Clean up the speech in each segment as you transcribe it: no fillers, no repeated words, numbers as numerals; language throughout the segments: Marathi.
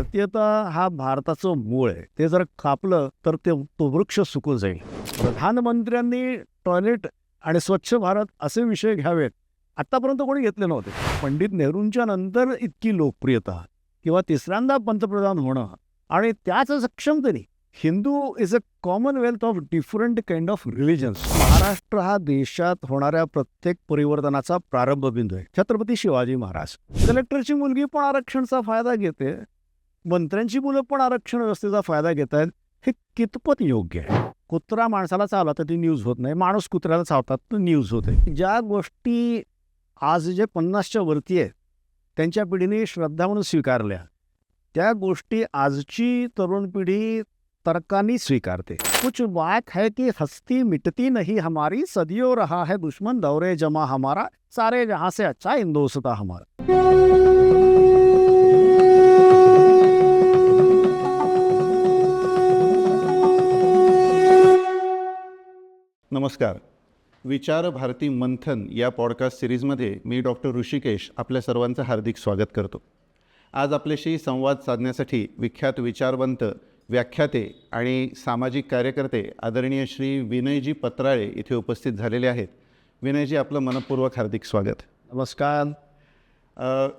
भारतीयता हा भारताचं मूळ आहे. ते जर कापलं तर तो वृक्ष सुकून जाईल. प्रधानमंत्र्यांनी टॉयलेट आणि स्वच्छ भारत असे विषय घ्यावेत, आत्तापर्यंत कोणी घेतले नव्हते. पंडित नेहरूंच्या नंतर इतकी लोकप्रियता किंवा तिसऱ्यांदा पंतप्रधान होणं आणि त्याच सक्षमतेने Hindu is a commonwealth of different kind of religions. Maharashtra हा देशात होणाऱ्या प्रत्येक परिवर्तनाचा प्रारंभ बिंदू आहे. छत्रपती शिवाजी महाराज. कलेक्टरची मुलगी पण आरक्षणाचा फायदा घेते, मंत्र्यांची मुलं पण आरक्षण व्यवस्थेचा फायदा घेत आहेत. हे कितपत योग्य आहे? कुत्रा माणसाला चावला तर ती न्यूज होत नाही, माणूस कुत्र्याला चावतात तर न्यूज होते. ज्या गोष्टी आज जे 50च्या वरती आहेत त्यांच्या पिढीने श्रद्धा म्हणून स्वीकारल्या, त्या गोष्टी आजची तरुण पिढी तर्कानी स्वीकारते. कुछ बात है कि हस्ती मिटती नहीं हमारी, सदियों रहा है दुश्मन दौरे जमा हमारा, सारे जहां से अच्छा हिंदुस्तान हमारा. नमस्कार. विचार भारती मंथन या पॉडकास्ट सिरीजमध्ये मी डॉक्टर ऋषिकेश आपल्या सर्वांचं हार्दिक स्वागत करतो. आज आपल्याशी संवाद साधण्यासाठी विख्यात विचारवंत, व्याख्याते आणि सामाजिक कार्यकर्ते आदरणीय श्री विनयजी पत्राळे इथे उपस्थित झालेले आहेत. विनयजी, आपलं मनपूर्वक हार्दिक स्वागत. नमस्कार.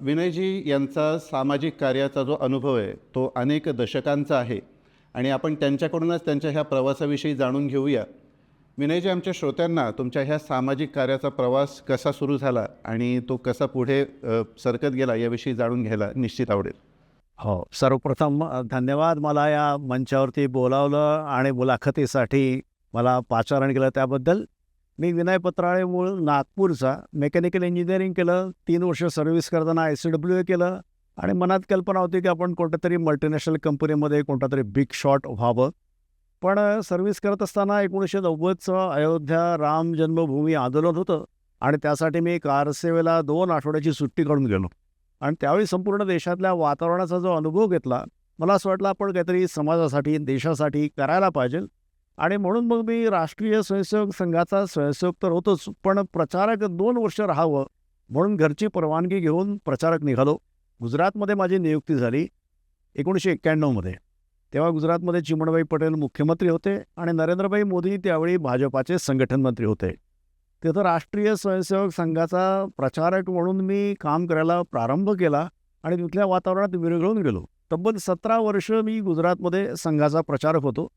विनयजी यांचा सामाजिक कार्याचा जो अनुभव आहे तो अनेक दशकांचा आहे आणि आपण त्यांच्याकडूनच त्यांच्या ह्या प्रवासाविषयी जाणून घेऊया. विनयजी, आमच्या श्रोत्यांना तुमच्या ह्या सामाजिक कार्याचा प्रवास कसा सुरू झाला आणि तो कसा पुढे सरकत गेला याविषयी जाणून घ्यायला निश्चित आवडेल. हो, सर्वप्रथम धन्यवाद मला या मंचावरती बोलावलं आणि मुलाखतीसाठी मला पाचारण केलं त्याबद्दल. मी विनय पत्राळे, मूळ नागपूरचा. मेकॅनिकल इंजिनिअरिंग केलं, 3 वर्ष सर्व्हिस करताना ICWA केलं आणि मनात कल्पना होती की आपण कोणत्यातरी मल्टीनॅशनल कंपनीमध्ये कोणतातरी बिग शॉट व्हावं. पण सर्व्हिस करत असताना 1990चं अयोध्या राम जन्मभूमी आंदोलन होतं आणि त्यासाठी मी कारसेवेला 2 आठवड्याची सुट्टी काढून गेलो आणि त्यावेळी संपूर्ण देशातल्या वातावरणाचा जो अनुभव घेतला, मला असं वाटलं आपण काहीतरी समाजासाठी, देशासाठी करायला पाहिजे. आणि म्हणून मग मी राष्ट्रीय स्वयंसेवक संघाचा स्वयंसेवक तर होतोच, पण प्रचारक 2 वर्ष राहावं म्हणून घरची परवानगी घेऊन प्रचारक निघालो. गुजरातमध्ये माझी नियुक्ती झाली 1991मध्ये. तेव्हा गुजरातमध्ये चिमणभाई पटेल मुख्यमंत्री होते आणि नरेंद्रभाई मोदी त्यावेळी भाजपाचे संघटन मंत्री होते. तिथं राष्ट्रीय स्वयंसेवक संघाचा प्रचारक म्हणून मी काम करायला प्रारंभ केला आणि तिथल्या वातावरणात विरघळून गेलो. तब्बल 17 वर्ष मी गुजरातमध्ये संघाचा प्रचारक होतो.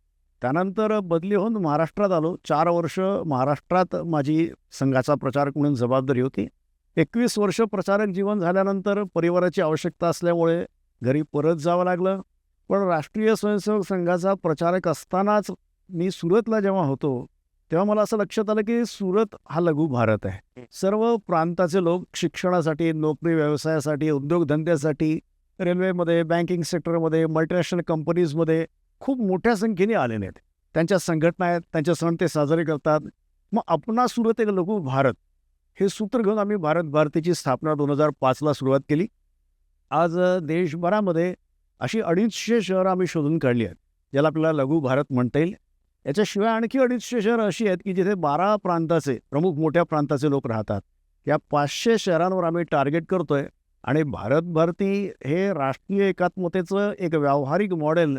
त्यानंतर बदली होऊन महाराष्ट्रात आलो. 4 वर्ष महाराष्ट्रात माझी संघाचा प्रचारक म्हणून जबाबदारी होती. 21 वर्ष प्रचारक जीवन झाल्यानंतर परिवाराची आवश्यकता असल्यामुळे घरी परत जावं लागलं. पण राष्ट्रीय स्वयंसेवक संघाचा प्रचारक असतानाच मी सुरतला जेव्हा होतो तेव्हा मला असं लक्षात आलं की सुरत हा लघु भारत आहे. सर्व प्रांताचे लोक शिक्षणासाठी, नोकरी व्यवसायासाठी, उद्योगधंद्यासाठी, रेल्वेमध्ये, बँकिंग सेक्टरमध्ये, मल्टीनॅशनल कंपनीजमध्ये खूप मोठ्या संख्येने आलेले आहेत. त्यांच्या संघटना आहेत, त्यांचे सण ते साजरे करतात. मग आपणा सुरत एक लघु भारत हे सूत्र घेऊन आम्ही भारत भारतीची स्थापना 2005ला सुरुवात केली. आज देशभरामध्ये अशी 250 शहरं आम्ही शोधून काढली आहेत ज्याला आपल्याला लघु भारत म्हणता येईल. याच्याशिवाय आणखी 250 शहरं अशी आहेत की जिथे 12 प्रांताचे, प्रमुख मोठ्या प्रांताचे लोक राहतात. या 500 शहरांवर आम्ही टार्गेट करतोय आणि भारत भारती हे राष्ट्रीय एकात्मतेचं एक व्यावहारिक मॉडेल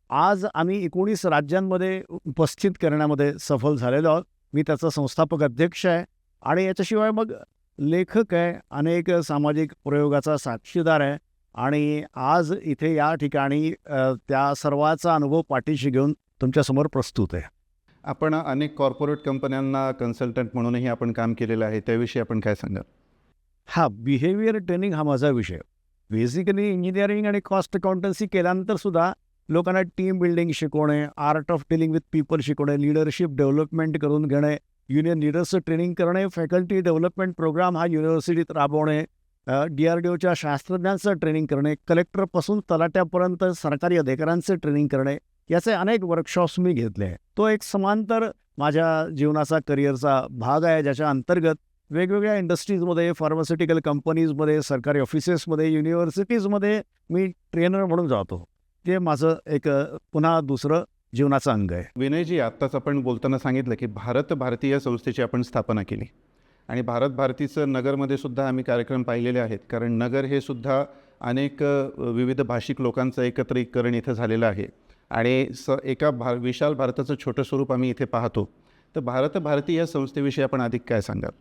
आज आम्ही 19 राज्यांमध्ये उपस्थित करण्यामध्ये सफल झालेलो आहोत. मी त्याचा संस्थापक अध्यक्ष आहे आणि याच्याशिवाय मग लेखक आहे, अनेक सामाजिक प्रयोगाचा साक्षीदार आहे आणि आज इथे या ठिकाणी त्या सर्वाचा अनुभव पाठीशी घेऊन तुमच्यासमोर प्रस्तुत आहे. आपण अनेक कॉर्पोरेट कंपन्यांना कन्सल्टंट म्हणूनही आपण काम केलेलं आहे, त्याविषयी आपण काय सांगाल? बिहेवियर ट्रेनिंग हा माझा विषय. बेसिकली इंजिनिअरिंग आणि कॉस्ट अकाउंटन्सी केल्यानंतर सुद्धा लोकांना टीम बिल्डिंग शिकवणे, art of dealing with people शिकवणे, लिडरशिप डेव्हलपमेंट करून घेणे, युनियन लिडर्सचं ट्रेनिंग करणे, फॅकल्टी डेव्हलपमेंट प्रोग्राम हा युनिव्हर्सिटीत राबवणे, DRDOच्या शास्त्रज्ञांचं ट्रेनिंग करणे, कलेक्टरपासून तलाट्यापर्यंत सरकारी अधिकाऱ्यांचं ट्रेनिंग करणे, याचे अनेक वर्कशॉप्स मी घेतले आहे. तो एक समांतर माझ्या जीवनाचा, करिअरचा भाग आहे, ज्याच्या अंतर्गत वेगवेगळ्या इंडस्ट्रीजमध्ये, फार्मास्युटिकल कंपनीजमध्ये, सरकारी ऑफिसेसमध्ये, युनिव्हर्सिटीजमध्ये मी ट्रेनर म्हणून जातो. ते माझं एक पुन्हा दुसरं जीवनाचं अंग आहे. विनयजी, आत्ताच आपण बोलताना सांगितलं की भारत भारती या संस्थेची आपण स्थापना केली आणि भारत भारतीचं नगरमध्ये सुद्धा आम्ही कार्यक्रम पाहिलेले आहेत. कारण नगर हे सुद्धा अनेक विविध भाषिक लोकांचं एकत्रीकरण इथं झालेलं आहे आणि एका विशाल भारताचं छोटं स्वरूप आम्ही इथे पाहतो. तर भारती या संस्थेविषयी आपण अधिक काय सांगाल?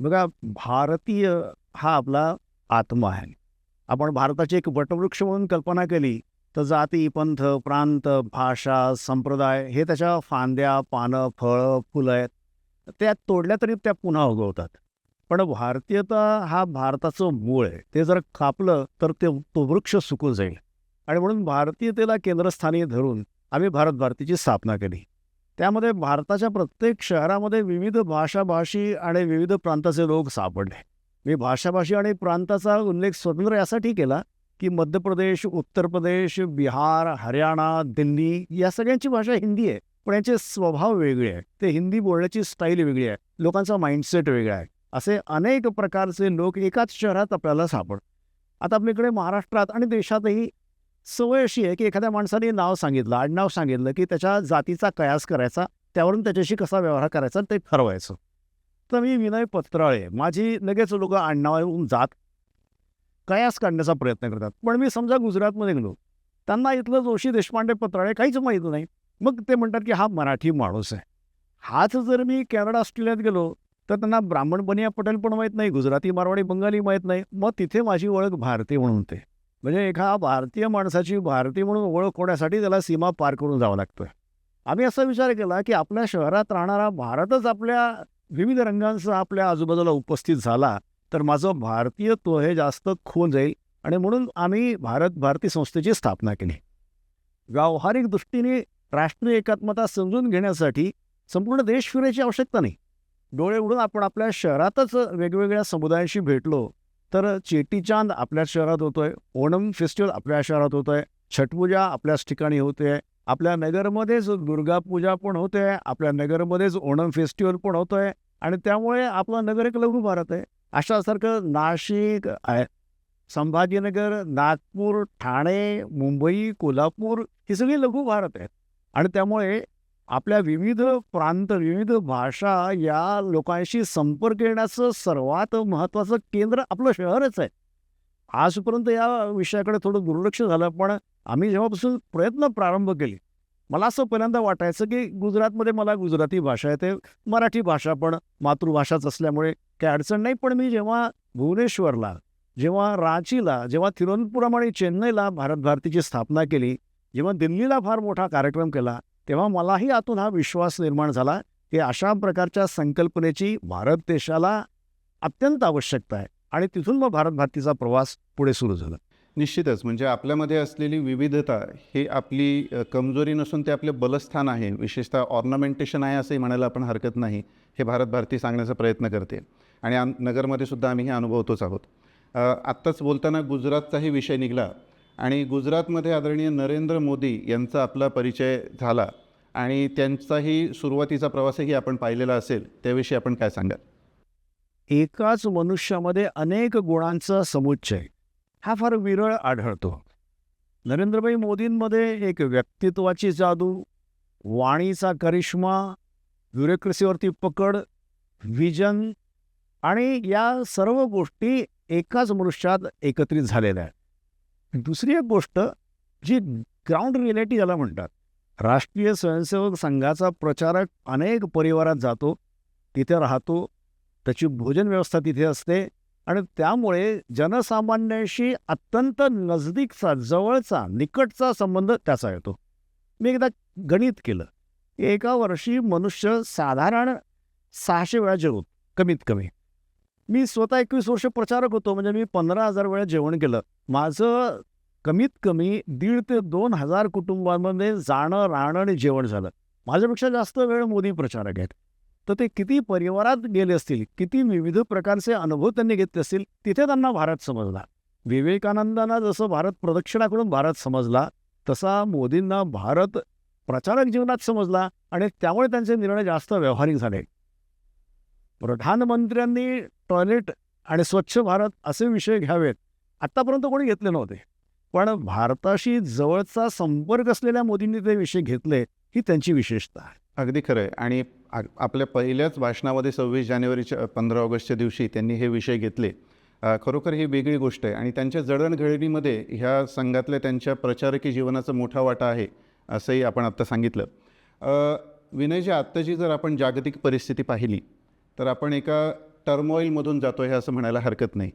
बघा, भारतीय हा आपला आत्मा आहे. आपण भारताची एक वटवृक्ष म्हणून कल्पना केली तर जाती, पंथ, प्रांत, भाषा, संप्रदाय हे त्याच्या फांद्या, पानं, फळं, फुलं आहेत. त्या तोडल्या तरी त्या पुन्हा उगवतात. पण भारतीयता हा भारताचं मूळ आहे. ते जर कापलं तर तो वृक्ष सुकून जाईल. आणि म्हणून भारतीयतेला केंद्रस्थानी धरून आम्ही भारतीची स्थापना केली. त्यामध्ये भारताच्या प्रत्येक शहरामध्ये विविध भाषाभाषी आणि विविध प्रांताचे लोक सापडले. मी भाषाभाषी आणि प्रांताचा उल्लेख स्वतंत्र यासाठी केला की मध्य प्रदेश, उत्तर प्रदेश, बिहार, हरियाणा, दिल्ली या सगळ्यांची भाषा हिंदी आहे. पण यांचे स्वभाव वेगळे आहे. ते हिंदी बोलण्याची स्टाईल वेगळी आहे. लोकांचा माइंडसेट वेगळा आहे. असे अनेक प्रकारचे लोक एकाच शहरात आपल्याला सापडतात. आता आपल्याकडे महाराष्ट्रात आणि देशातही सवय अशी आहे की एखाद्या माणसाने नाव सांगितलं, आडनाव सांगितलं की त्याच्या जातीचा कयास करायचा, त्यावरून त्याच्याशी कसा व्यवहार करायचा ते ठरवायचं. तर मी विनय पत्राळे, माझी लगेच लोक आडनावावरून जात कयास काढण्याचा प्रयत्न करतात. पण मी समजा गुजरातमध्ये गेलो, त्यांना इथलं जोशी, देशपांडे, पत्राळे काहीच माहीत नाही. मग ते म्हणतात की हा मराठी माणूस आहे. हाच जर मी कॅनडा, ऑस्ट्रेलियात गेलो तर त्यांना ब्राह्मण, बनिया, पटेल पण माहीत नाही, गुजराती, मारवाडी, बंगाली माहीत नाही. मग तिथे माझी ओळख भारतीय म्हणून होते. म्हणजे एका भारतीय माणसाची भारतीय म्हणून ओळख होण्यासाठी त्याला सीमा पार करून जावं लागतं. आम्ही असा विचार केला की आपल्या शहरात राहणारा भारतच आपल्या विविध रंगांसह आपल्या आजूबाजूला उपस्थित झाला तर माझं भारतीयत्व हे जास्त खोन जाईल. आणि म्हणून आम्ही भारती संस्थेची स्थापना केली. व्यावहारिक दृष्टीने राष्ट्रीय एकात्मता समजून घेण्यासाठी संपूर्ण देश फिरायची आवश्यकता नाही. डोळे उघडून आपण आपल्या शहरातच वेगवेगळ्या समुदायांशी भेटलो तर चेटीचांद आपल्याच शहरात होतोय, ओणम फेस्टिवल आपल्या शहरात होतोय, छठपूजा आपल्याच ठिकाणी होते, आपल्या नगरमध्येच दुर्गापूजा पण होते, आपल्या नगरमध्येच ओणम फेस्टिवल पण होतोय. आणि त्यामुळे आपलं नगर एक लघु भारत आहे. अशासारखं नाशिक, संभाजीनगर, नागपूर, ठाणे, मुंबई, कोल्हापूर ही सगळी लघु भारत आहेत. आणि त्यामुळे आपल्या विविध प्रांत, विविध भाषा या लोकांशी संपर्क येण्याचं सर्वात महत्त्वाचं केंद्र आपलं शहरच आहे. आजपर्यंत या विषयाकडे थोडं दुर्लक्ष झालं. पण आम्ही जेव्हापासून प्रयत्न प्रारंभ केले, मला असं पहिल्यांदा वाटायचं की गुजरातमध्ये मला गुजराती भाषा येते, मराठी भाषा पण मातृभाषाच असल्यामुळे काही अडचण नाही. पण मी जेव्हा भुवनेश्वरला, जेव्हा रांचीला, जेव्हा तिरुवनंतपुरम आणि चेन्नईला भारतीची स्थापना केली, जेव्हा दिल्लीला फार मोठा कार्यक्रम केला, तेव्हा मलाही आतून हा विश्वास निर्माण झाला की अशा प्रकारच्या संकल्पनेची भारत देशाला अत्यंत आवश्यकता आहे. आणि तिथून मग भारतीचा प्रवास पुढे सुरू झाला. निश्चितच, म्हणजे आपल्यामध्ये असलेली विविधता हे आपली कमजोरी नसून ते आपले बलस्थान आहे. विशेषतः ऑर्नामेंटेशन आहे असंही म्हणायला आपण हरकत नाही. हे भारती सांगण्याचा प्रयत्न करते आणि नगरमध्ये सुद्धा आम्ही हे अनुभवतोच आहोत. आत्ताच बोलताना गुजरातचाही विषय निघाला आणि गुजरातमध्ये आदरणीय नरेंद्र मोदी यांचा आपला परिचय झाला आणि त्यांचाही सुरुवातीचा प्रवासही आपण पाहिलेला असेल. त्याविषयी आपण काय सांगाल? एकाच मनुष्यामध्ये अनेक गुणांचा समुच्चय हा फार विरळ आढळतो. नरेंद्रभाई मोदींमध्ये एक व्यक्तित्वाची जादू, वाणीचा करिश्मा, ब्युरोक्रेसीवरती पकड, व्हिजन आणि या सर्व गोष्टी एकाच मनुष्यात एकत्रित झालेल्या आहेत. दुसरी एक गोष्ट जी ग्राउंड रिॲलिटी ज्याला म्हणतात, राष्ट्रीय स्वयंसेवक संघाचा प्रचारक अनेक परिवारात जातो, तिथे राहतो, त्याची भोजन व्यवस्था तिथे असते आणि त्यामुळे जनसामान्यांशी अत्यंत नजदीकचा, जवळचा, निकटचा संबंध त्याचा येतो. मी एकदा गणित केलं, एका वर्षी मनुष्य साधारण 600 वेळा जेवतो कमीत कमी. मी स्वतः 21 वर्ष प्रचारक होतो, म्हणजे मी 15,000 वेळा जेवण केलं. माझं कमीत कमी 1,500 ते 2,000 कुटुंबांमध्ये जाणं, राहणं आणि जेवण झालं. माझ्यापेक्षा जास्त वेळ मोदी प्रचारक आहेत. तर ते किती परिवारात गेले असतील, किती विविध प्रकारचे अनुभव त्यांनी घेतले असतील, तिथे त्यांना भारत समजला. विवेकानंदांना जसं भारत प्रदक्षिणाकडून भारत समजला, तसा मोदींना भारत प्रचारक जीवनात समजला आणि त्यामुळे त्यांचे निर्णय जास्त व्यावहारिक झाले. प्रधानमंत्र्यांनी टॉयलेट आणि स्वच्छ भारत असे विषय घ्यावेत आत्तापर्यंत कोणी घेतले नव्हते. पण भारताशी जवळचा संपर्क असलेल्या मोदींनी ते विषय घेतले, ही त्यांची विशेषता आहे. अगदी खरं आहे. आणि आपल्या पहिल्याच भाषणामध्ये 26 जानेवारीच्या 15 ऑगस्टच्या दिवशी त्यांनी हे विषय घेतले. खरोखर ही वेगळी गोष्ट आहे आणि त्यांच्या जडणघडणीमध्ये ह्या संघातल्या त्यांच्या प्रचारकी जीवनाचा मोठा वाटा आहे असंही आपण आत्ता सांगितलं. विनयजी, आत्ताची जर आपण जागतिक परिस्थिती पाहिली तर आपण एका टर्मॉईलमधून जातो आहे असं म्हणायला हरकत नाही,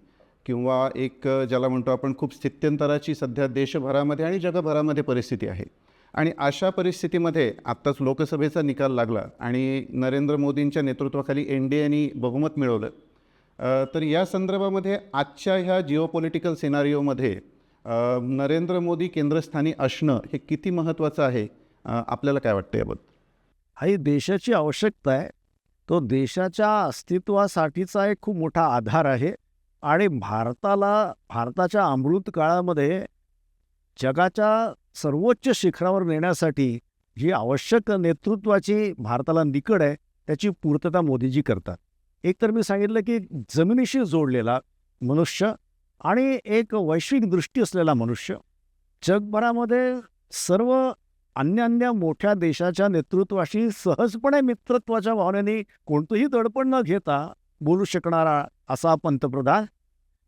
किंवा एक ज्याला म्हणतो आपण खूप स्थित्यंतराची सध्या देशभरामध्ये आणि जगभरामध्ये परिस्थिती आहे. आणि अशा परिस्थितीमध्ये आत्ताच लोकसभेचा निकाल लागला आणि नरेंद्र मोदींच्या नेतृत्वाखाली NDAने बहुमत मिळवलं. तर या संदर्भामध्ये आजच्या ह्या जिओपॉलिटिकल सिनारिओमध्ये नरेंद्र मोदी केंद्रस्थानी असणं हे किती महत्त्वाचं आहे, आपल्याला काय वाटतं याबद्दल? ही देशाची आवश्यकता आहे. तो देशाच्या अस्तित्वासाठीचा एक खूप मोठा आधार आहे आणि भारताच्या अमृत काळामध्ये जगाच्या सर्वोच्च शिखरावर नेण्यासाठी जी आवश्यक नेतृत्वाची भारताला निकड आहे त्याची पूर्तता मोदीजी करतात. एक तर मी सांगितलं की जमिनीशी जोडलेला मनुष्य आणि एक वैश्विक दृष्टी असलेला मनुष्य, जगभरामध्ये सर्व अन्य मोठ्या देशाच्या नेतृत्वाशी सहजपणे मित्रत्वाच्या भावनेने कोणतंही दडपण न घेता बोलू शकणारा असा पंतप्रधान,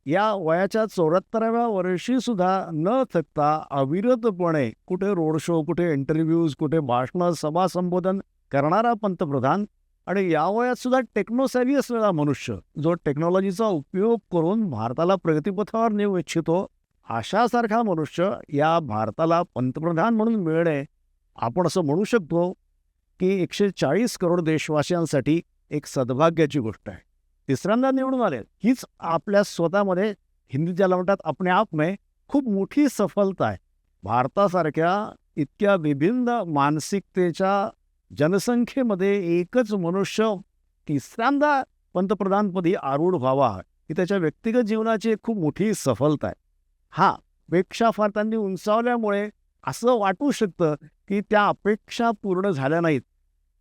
या वयाच्या 74व्या वर्षीसुद्धा न थकता अविरतपणे कुठे रोड शो, कुठे इंटरव्ह्यूज, कुठे भाषणं, सभा संबोधन करणारा पंतप्रधान आणि या वयातसुद्धा टेक्नोसॅव्ही असलेला मनुष्य, जो टेक्नॉलॉजीचा उपयोग करून भारताला प्रगतीपथावर नेऊ इच्छितो, अशासारखा मनुष्य या भारताला पंतप्रधान म्हणून मिळणे, आपण असं म्हणू शकतो की 140 करोड देशवासियांसाठी एक सद्भाग्याची गोष्ट आहे. तिसऱ्यांदा निवडून आले हीच आपल्या स्वतःमध्ये, हिंदीत ज्याला म्हणतात अपने आप में, खूप मोठी सफलता आहे. भारतासारख्या इतक्या विभिन्न मानसिकतेच्या जनसंख्येमध्ये एकच मनुष्य तिसऱ्यांदा पंतप्रधानपदी आरूढ व्हावा ही त्याच्या व्यक्तिगत जीवनाची एक खूप मोठी सफलता आहे. हा, अपेक्षा फार त्यांनी उंचावल्यामुळे असं वाटू शकतं की त्या अपेक्षा पूर्ण झाल्या नाहीत.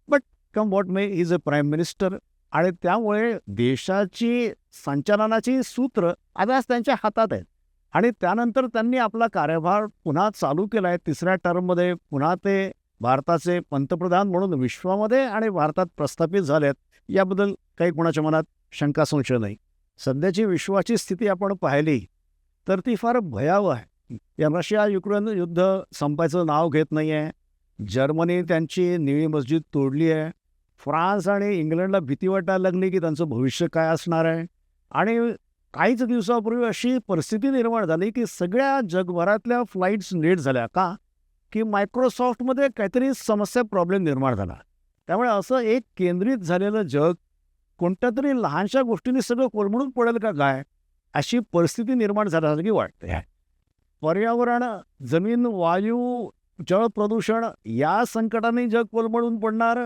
But come what may, he is a prime minister आणि त्यामुळे देशाची संचालनाची सूत्र आता त्यांच्या हातात आहेत आणि त्यानंतर त्यांनी आपला कार्यभार पुन्हा चालू केला आहे. तिसऱ्या टर्ममध्ये पुन्हा ते भारताचे पंतप्रधान म्हणून विश्वामध्ये आणि भारतात प्रस्थापित झालेत, याबद्दल काही कोणाच्या मनात शंका संशय नाही. सध्याची विश्वाची स्थिती आपण पाहिली तर ती फार भयावह आहे. या रशिया युक्रेन युद्ध संपायचं नाव घेत नाही आहे. जर्मनी त्यांची निळी मस्जिद तोडली आहे. फ्रान्स आणि इंग्लंडला भीती वाटायला लागली की त्यांचं भविष्य काय असणार आहे. आणि काहीच दिवसापूर्वी अशी परिस्थिती निर्माण झाली की सगळ्या जगभरातल्या फ्लाईट्स लेट झाल्या. का? की मायक्रोसॉफ्टमध्ये काहीतरी समस्या, प्रॉब्लेम निर्माण झाला. त्यामुळे असं एक केंद्रित झालेलं जग कोणत्या तरी लहानशा गोष्टींनी सगळं कोलमडून पडेल का काय, अशी परिस्थिती निर्माण झाल्यासारखी वाटते. पर्यावरण, जमीन, वायू, जळ प्रदूषण या संकटाने जग कोलमडून पडणार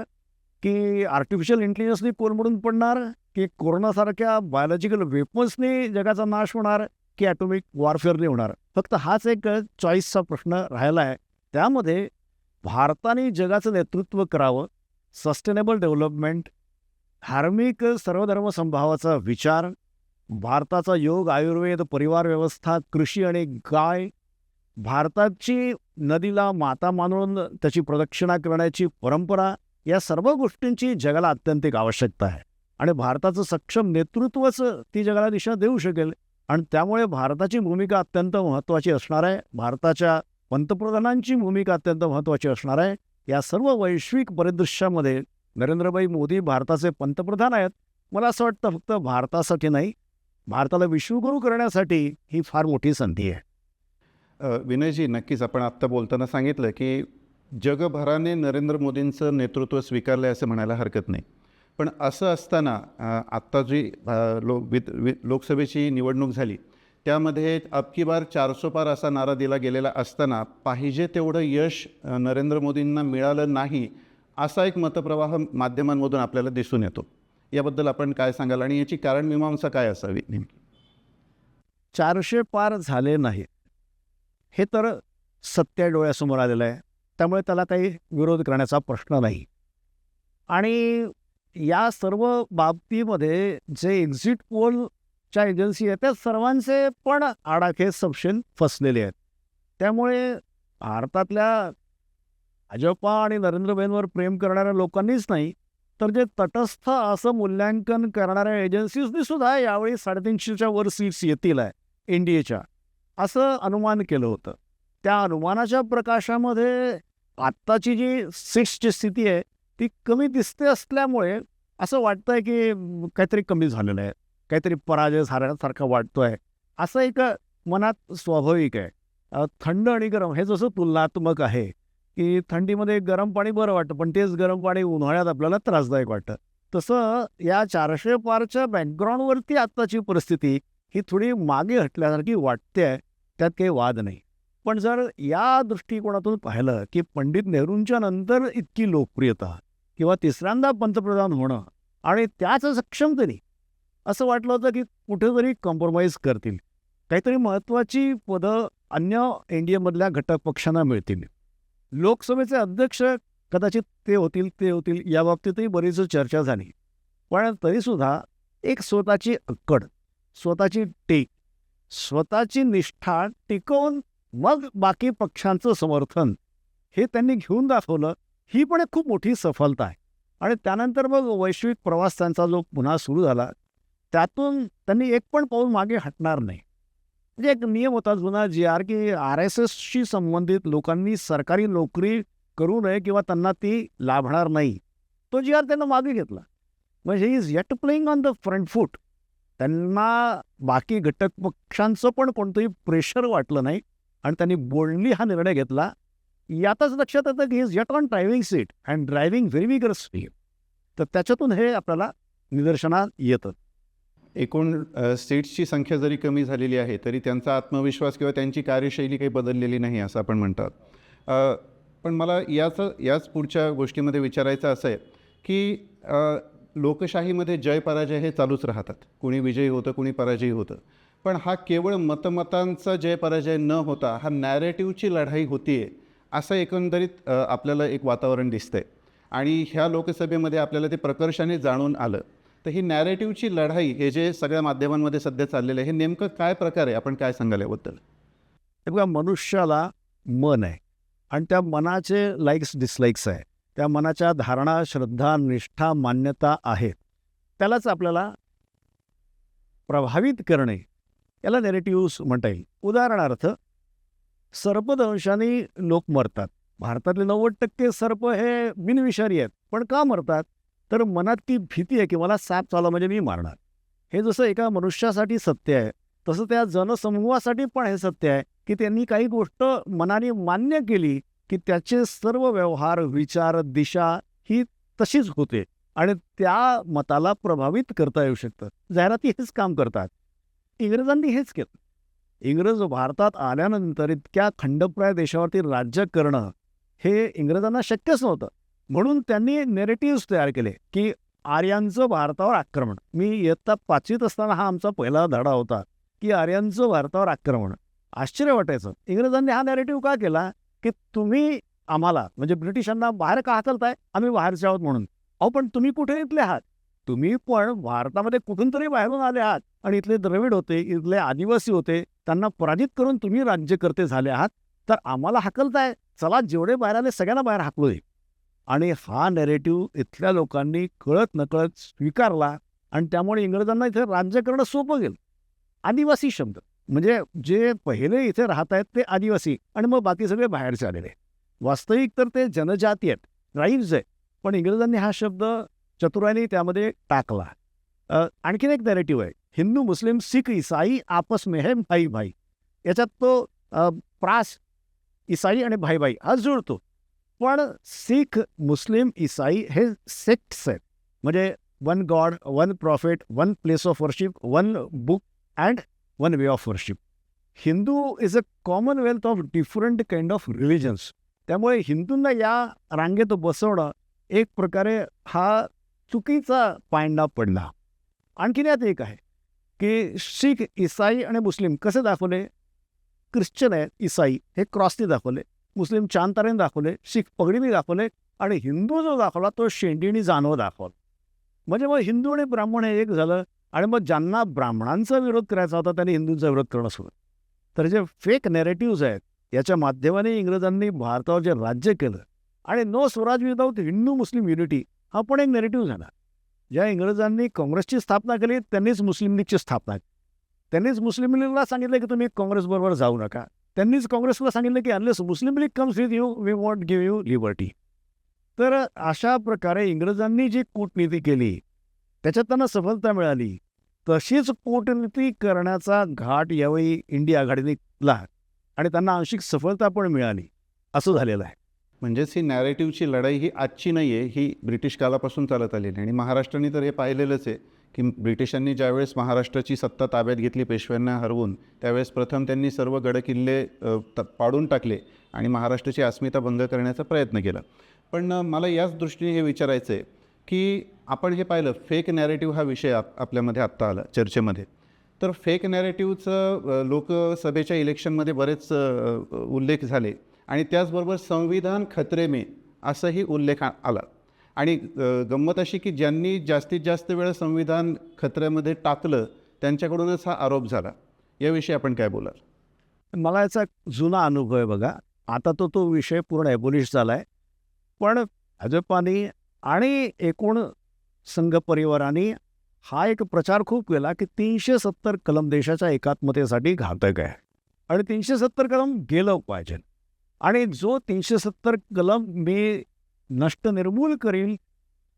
की आर्टिफिशियल इंटेलिजन्सनी कोलमडून पडणार की कोरोनासारख्या बायोलॉजिकल वेपन्सनी जगाचा नाश होणार की ॲटॉमिक वॉरफेअरने होणार. फक्त हाच एक चॉईसचा प्रश्न राहिला आहे. त्यामध्ये भारताने जगाचं नेतृत्व करावं, सस्टेनेबल डेव्हलपमेंट, धार्मिक सर्वधर्म समभावाचा विचार, भारताचा योग, आयुर्वेद, परिवार व्यवस्था, कृषी आणि गाय, भारताची नदीला माता मानून त्याची प्रदक्षिणा करण्याची परंपरा, या सर्व गोष्टींची जगाला अत्यंतिक आवश्यकता आहे आणि भारताचं सक्षम नेतृत्वच ती जगाला दिशा देऊ शकेल. आणि त्यामुळे भारताची भूमिका अत्यंत महत्त्वाची असणार आहे. भारताच्या पंतप्रधानांची भूमिका अत्यंत महत्त्वाची असणार आहे. या सर्व वैश्विक परिदृश्यामध्ये नरेंद्रभाई मोदी भारताचे पंतप्रधान आहेत. मला असं वाटतं फक्त भारतासाठी नाही, भारताला विश्वगुरू करण्यासाठी ही फार मोठी संधी आहे. विनयजी, नक्कीच आपण आत्ता बोलताना सांगितलं की जगभराने नरेंद्र मोदींचं नेतृत्व स्वीकारलं आहे असं म्हणायला हरकत नाही. पण असं असताना आत्ता जी लोकसभेची निवडणूक झाली त्यामध्ये अब की बार 400 पार असा नारा दिला गेलेला असताना पाहिजे तेवढं यश नरेंद्र मोदींना मिळालं नाही, असा एक मतप्रवाह माध्यमांमधून आपल्याला दिसून येतो. याबद्दल आपण काय सांगाल आणि याची कारणमीमांसा काय असावी नेमकी? 400 पार झाले नाही हे तर सत्य डोळ्यासमोर आलेलं आहे. त्यामुळे त्याला काही विरोध करण्याचा प्रश्न नाही. आणि या सर्व बाबतीमध्ये जे एक्झिट पोलच्या एजन्सी आहेत त्या सर्वांचे पण आडाखे सपशेल फसलेले आहेत. त्यामुळे भारतातल्या भाजपा आणि नरेंद्रभाईंवर प्रेम करणाऱ्या लोकांनीच नाही तर जे तटस्थ असं मूल्यांकन करणाऱ्या एजन्सीजनी सुद्धा यावेळी 350च्या वर सीट्स येतील आहे एन-डी-एच्या, असं अनुमान केलं होतं. त्या अनुमानाच्या प्रकाशामध्ये आत्ताची जी सीट्सची स्थिती आहे ती कमी दिसते असल्यामुळे असं वाटतंय की काहीतरी कमी झालेलं आहे, काहीतरी पराजय झाल्यासारखा वाटतोय, असं एक मनात स्वाभाविक आहे. थंड आणि गरम हे जसं तुलनात्मक आहे की थंडीमध्ये गरम पाणी बरं वाटतं, पण तेच गरम पाणी उन्हाळ्यात आपल्याला त्रासदायक वाटतं. तसं या 400 पारच्या बॅकग्राऊंडवरती आत्ताची परिस्थिती ही थोडी मागे हटल्यासारखी वाटते आहे, त्यात काही वाद नाही. पण जर या दृष्टिकोनातून पाहिलं की पंडित नेहरूंच्या नंतर इतकी लोकप्रियता किंवा तिसऱ्यांदा पंतप्रधान होणं आणि त्याच सक्षमतेने असं वाटलं होतं की कुठेतरी कॉम्प्रोमाइज करतील, काहीतरी महत्त्वाची पदं अन्य एन-डी-एमधल्या घटक पक्षांना मिळतील. लोकसभेचे अध्यक्ष कदाचित ते होतील याबाबतीतही बरीच चर्चा झाली. पण तरीसुद्धा एक स्वतःची अक्कड, स्वतःची टेक, स्वतःची निष्ठा टिकवून मग बाकी पक्षांचं समर्थन हे त्यांनी घेऊन दाखवलं. ही पण एक खूप मोठी सफलता आहे. आणि त्यानंतर मग वैश्विक प्रवास त्यांचा जो पुन्हा सुरू झाला, त्यातून त्यांनी एक पण पाऊल मागे हटणार नाही. म्हणजे एक नियम होता जुना जी-आर की RSSशी संबंधित लोकांनी सरकारी नोकरी करू नये किंवा त्यांना ती लाभणार नाही. तो जी-आर त्यांना मागे घेतला. म्हणजे he is yet playing on the front foot. त्यांना बाकी घटक पक्षांचं पण कोणतंही प्रेशर वाटलं नाही आणि त्यांनी बोल्डली हा निर्णय घेतला. यातच लक्षात येतं की is eight on driving seat and driving very vigorously. तर त्याच्यातून हे आपल्याला निदर्शनात येतं. एकूण सीट्सची संख्या जरी कमी झालेली आहे तरी त्यांचा आत्मविश्वास किंवा त्यांची कार्यशैली काही बदललेली नाही असं आपण म्हणतात. पण मला याच पुढच्या गोष्टीमध्ये विचारायचं असं आहे की लोकशाहीमध्ये जय पराजय हे चालूच राहतात. कुणी विजयी होतं, कुणी पराजयी होतं. पण हा केवळ मतमतांचा जय पराजय न होता हा नॅरेटिव्हची लढाई होतीये असं एकंदरीत आपल्याला एक वातावरण दिसतंय. आणि ह्या लोकसभेमध्ये आपल्याला ते प्रकर्षाने जाणून आलं. तर ही नॅरेटिव्हची लढाई हे जे सगळ्या माध्यमांमध्ये सध्या चाललेलं आहे हे नेमकं काय प्रकार आहे, आपण काय सांगाल याबद्दल? हे बघा, मनुष्याला मन आहे आणि त्या मनाचे लाईक्स डिसलाईक्स आहे. त्या मनाच्या धारणा, श्रद्धा, निष्ठा, मान्यता आहेत. त्यालाच आपल्याला प्रभावित करणे, याला नॅरेटिव्ह्ज म्हणता येईल. उदाहरणार्थ, सर्पदंशाने लोक मरतात. भारतातले 90% सर्प हे बिनविषारी आहेत. पण का मरतात? तर मनात ती भीती आहे की मला साप चावला म्हणजे मी मारणार. हे जसं एका मनुष्यासाठी सत्य आहे, तसं त्या जनसमूहासाठी पण हे सत्य आहे की त्यांनी काही गोष्ट मनाने मान्य केली की त्याचे सर्व व्यवहार, विचार, दिशा ही तशीच होते आणि त्या मताला प्रभावित करता येऊ शकतं. जाहिराती हेच काम करतात. इंग्रजांनी हेच केलं. इंग्रज भारतात आल्यानंतर इतक्या खंडप्राय देशावरती राज्य करणं हे इंग्रजांना शक्यच नव्हतं. म्हणून त्यांनी नॅरेटिव्ह्ज तयार केले की आर्यांचं भारतावर आक्रमण. मी इयत्ता 5वीत असताना हा आमचा पहिला धडा होता की आर्यांचं भारतावर आक्रमण. आश्चर्य वाटायचं. इंग्रजांनी हा नॅरेटिव्ह का केला की तुम्ही आम्हाला म्हणजे ब्रिटिशांना बाहेर का हाकलताय, आम्ही बाहेरचे आहोत म्हणून. अहो पण तुम्ही कुठे इथले आहात? तुम्ही पण भारतामध्ये कुठून तरी बाहेरून आले आहात आणि इथले द्रविड होते, इथले आदिवासी होते, त्यांना पराजित करून तुम्ही राज्यकर्ते झाले आहात. तर आम्हाला हाकलताय, चला जेवढे बाहेर आले सगळ्यांना बाहेर हाकलू दे. आणि हा नॅरेटिव्ह इथल्या लोकांनी कळत नकळत स्वीकारला आणि त्यामुळे इंग्रजांना इथे राज्य करणं सोपं गेलं. आदिवासी शब्द म्हणजे जे पहिले इथे राहत आहेत ते आदिवासी आणि मग बाकी सगळे बाहेरचे आलेले. वास्तविक तर ते जनजाती आहेत, ट्राईब्स आहेत. पण इंग्रजांनी हा शब्द चतुराईने त्यामध्ये टाकला. आणखीन एक नॅरेटिव्ह आहे, हिंदू, मुस्लिम, सिख, ईसाई आपस में है भाई भाई. याच्यात तो प्रास, ईसाई आणि भाई भाई हा जुळतो. पण सिख, मुस्लिम, ईसाई हे सेक्ट्स आहेत. म्हणजे one God, one profit, one place of worship, one book and one way of worship. Hindu is a commonwealth of different kind of religions. त्यामुळे हिंदूंना या रांगेत बसवणं एक प्रकारे हा चुकीचा पायंडा पडला. आणखीन यात एक आहे की शीख, ईसाई आणि मुस्लिम कसे दाखवले? ख्रिश्चन आहेत, ईसाई हे क्रॉसने दाखवले, मुस्लिम चांतारेने दाखवले, शीख पगडीने दाखवले आणि हिंदू जो दाखवला तो शेंडीने जानवं दाखवलं. म्हणजे मग हिंदू आणि ब्राह्मण हे एक झालं आणि मग ज्यांना ब्राह्मणांचा विरोध करायचा होता त्यांनी हिंदूंचा विरोध करणं सुरू. तर जे फेक नॅरेटिव्ज आहेत याच्या माध्यमाने इंग्रजांनी भारतावर जे राज्य केलं आणि नो स्वराज विदाऊट हिंदू मुस्लिम युनिटी हा पण एक नेरेटिव्ह झाला. ज्या इंग्रजांनी काँग्रेसची स्थापना केली त्यांनीच मुस्लिम लीगची स्थापना केली. त्यांनीच मुस्लिम लीगला सांगितलं की तुम्ही काँग्रेसबरोबर जाऊ नका. त्यांनीच काँग्रेसला सांगितलं की unless Muslim League comes with you we won't give you liberty. तर अशा प्रकारे इंग्रजांनी जी कूटनीती केली त्याच्यात त्यांना सफलता मिळाली. तशीच कूटनीती करण्याचा घाट यावेळी इंडिया आघाडीने घेतला आणि त्यांना आंशिक सफलता पण मिळाली, असं झालेलं आहे. म्हणजेच ही नॅरेटिव्हची लढाई ही आजची नाही आहे, ही ब्रिटिश कालापासून चालत आलेली आहे. आणि महाराष्ट्राने तर हे पाहिलेलंच आहे की ब्रिटिशांनी ज्यावेळेस महाराष्ट्राची सत्ता ताब्यात घेतली पेशव्यांना हरवून, त्यावेळेस प्रथम त्यांनी सर्व गडकिल्ले पाडून टाकले आणि महाराष्ट्राची अस्मिता भंग करण्याचा प्रयत्न केला. पण मला याच दृष्टीने हे विचारायचं आहे की आपण हे पाहिलं फेक नॅरेटिव्ह हा विषय आपल्यामध्ये आत्ता आला चर्चेमध्ये. तर फेक नॅरेटिव्हचं लोकसभेच्या इलेक्शनमध्ये बरेच उल्लेख झाले आणि त्याचबरोबर संविधान खतरे में असाही उल्लेख आला. आणि गंमत अशी की ज्यांनी जास्तीत जास्त वेळ संविधान खतऱ्यामध्ये टाकलं त्यांच्याकडूनच हा आरोप झाला. याविषयी आपण काय बोलाल? मला याचा जुना अनुभव आहे बघा. आता तो विषय पूर्ण ॲबॉलिश झाला आहे. पण भाजपाने आणि एकूण संघ परिवाराने हा एक प्रचार खूप केला की 370 कलम देशाच्या एकात्मतेसाठी घातक आहे आणि 370 कलम गेलं पाहिजे आणि जो 370 कलम मी निर्मूल करील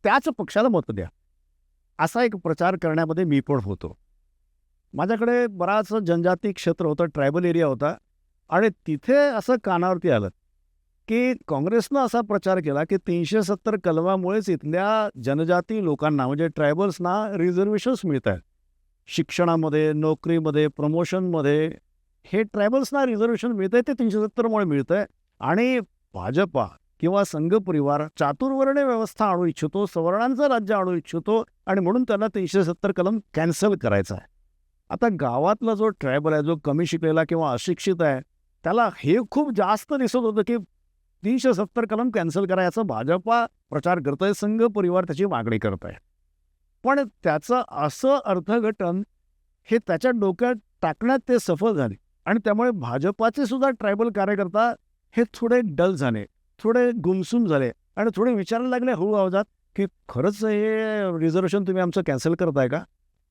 त्याच पक्षाला मत द्या, असा एक प्रचार करण्यामध्ये मी पण होतो. माझ्याकडे बराच जनजाती क्षेत्र होतं, ट्रायबल एरिया होता आणि तिथे असं कानावरती आलं की काँग्रेसनं असा प्रचार केला की 370 कलमामुळेच इथल्या जनजाती लोकांना म्हणजे ट्रायबल्सना रिझर्वेशन्स मिळत आहेत. शिक्षणामध्ये, नोकरीमध्ये, प्रमोशनमध्ये हे ट्रायबल्सना रिझर्वेशन मिळतं आहे, ते 370मुळे मिळतं आहे. आणि भाजपा किंवा संघ परिवार चातुर्वर्ण्य व्यवस्था आणू इच्छितो, सवर्णांचं राज्य आणू इच्छितो आणि म्हणून त्यांना 370 कलम कॅन्सल करायचा आहे. आता गावातला जो ट्रायबल आहे, जो कमी शिकलेला किंवा अशिक्षित आहे, त्याला हे खूप जास्त दिसत होतं की 370 कलम कॅन्सल करायचा भाजपा प्रचार करत आहे, संघ परिवार त्याची मागणी करत आहे. पण त्याचं असं अर्थघटन हे त्याच्या डोक्यात टाकण्यात ते सफल झाले आणि त्यामुळे भाजपाचे सुद्धा ट्रायबल कार्यकर्ता हे थोडे डल झाले, थोडे गुमसुम झाले आणि थोडे विचारायला लागले हळू आवाजात की खरंच हे रिझर्वेशन तुम्ही आमचं कॅन्सल करताय का?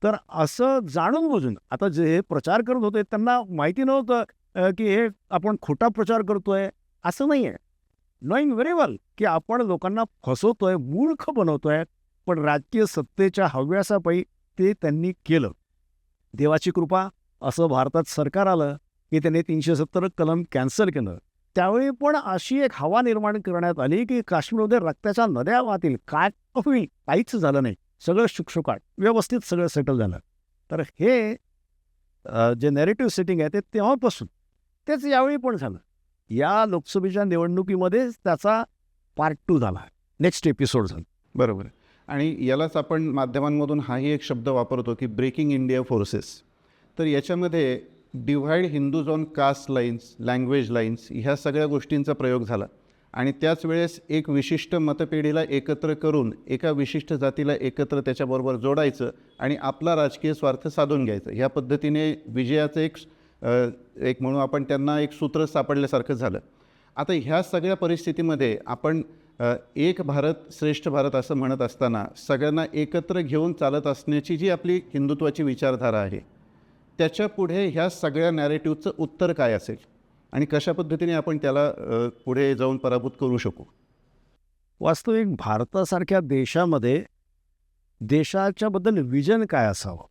तर असं जाणून बुजून आता जे हे प्रचार करत होते त्यांना माहिती नव्हतं की हे आपण खोटा प्रचार करतोय, असं नाही आहे. नोईंग व्हेरी वेल की आपण लोकांना फसवतोय, मूर्ख बनवतोय, पण राजकीय सत्तेच्या हव्यासापायी ते त्यांनी केलं. देवाची कृपा असं भारतात सरकार आलं की त्यांनी 370 कलम कॅन्सल केलं. त्यावेळी पण अशी एक हवा निर्माण करण्यात आली की काश्मीरमध्ये रक्ताच्या नद्या वाहतील, काय होईल, काहीच झालं नाही, सगळं शुकशुकाट व्यवस्थित सगळं सेटल झालं. तर हे जे नॅरेटिव्ह सेटिंग आहे ते तेव्हापासून तेच यावेळी पण झालं. या लोकसभेच्या निवडणुकीमध्ये त्याचा पार्ट 2 झाला, नेक्स्ट एपिसोड झाला. बरोबर. आणि यालाच आपण माध्यमांमधून हाही एक शब्द वापरतो की ब्रेकिंग इंडिया फोर्सेस. तर याच्यामध्ये divide Hindus on caste lines, language lines ह्या सगळ्या गोष्टींचा प्रयोग झाला आणि त्याच वेळेस एक विशिष्ट मतपेढीला एकत्र करून एका विशिष्ट जातीला एकत्र त्याच्याबरोबर जोडायचं आणि आपला राजकीय स्वार्थ साधून घ्यायचं. ह्या पद्धतीने विजयाचं एक म्हणून आपण त्यांना एक सूत्र सापडल्यासारखं झालं. आता ह्या सगळ्या परिस्थितीमध्ये आपण एक भारत श्रेष्ठ भारत असं म्हणत असताना सगळ्यांना एकत्र घेऊन चालत असण्याची जी आपली हिंदुत्वाची विचारधारा आहे त्याच्या पुढे ह्या सगळ्या नॅरेटिव्हचं उत्तर काय असेल आणि कशा पद्धतीने आपण त्याला पुढे जाऊन पराभूत करू शकू? वास्तविक भारतासारख्या देशामध्ये देशाच्याबद्दल विजन काय असावं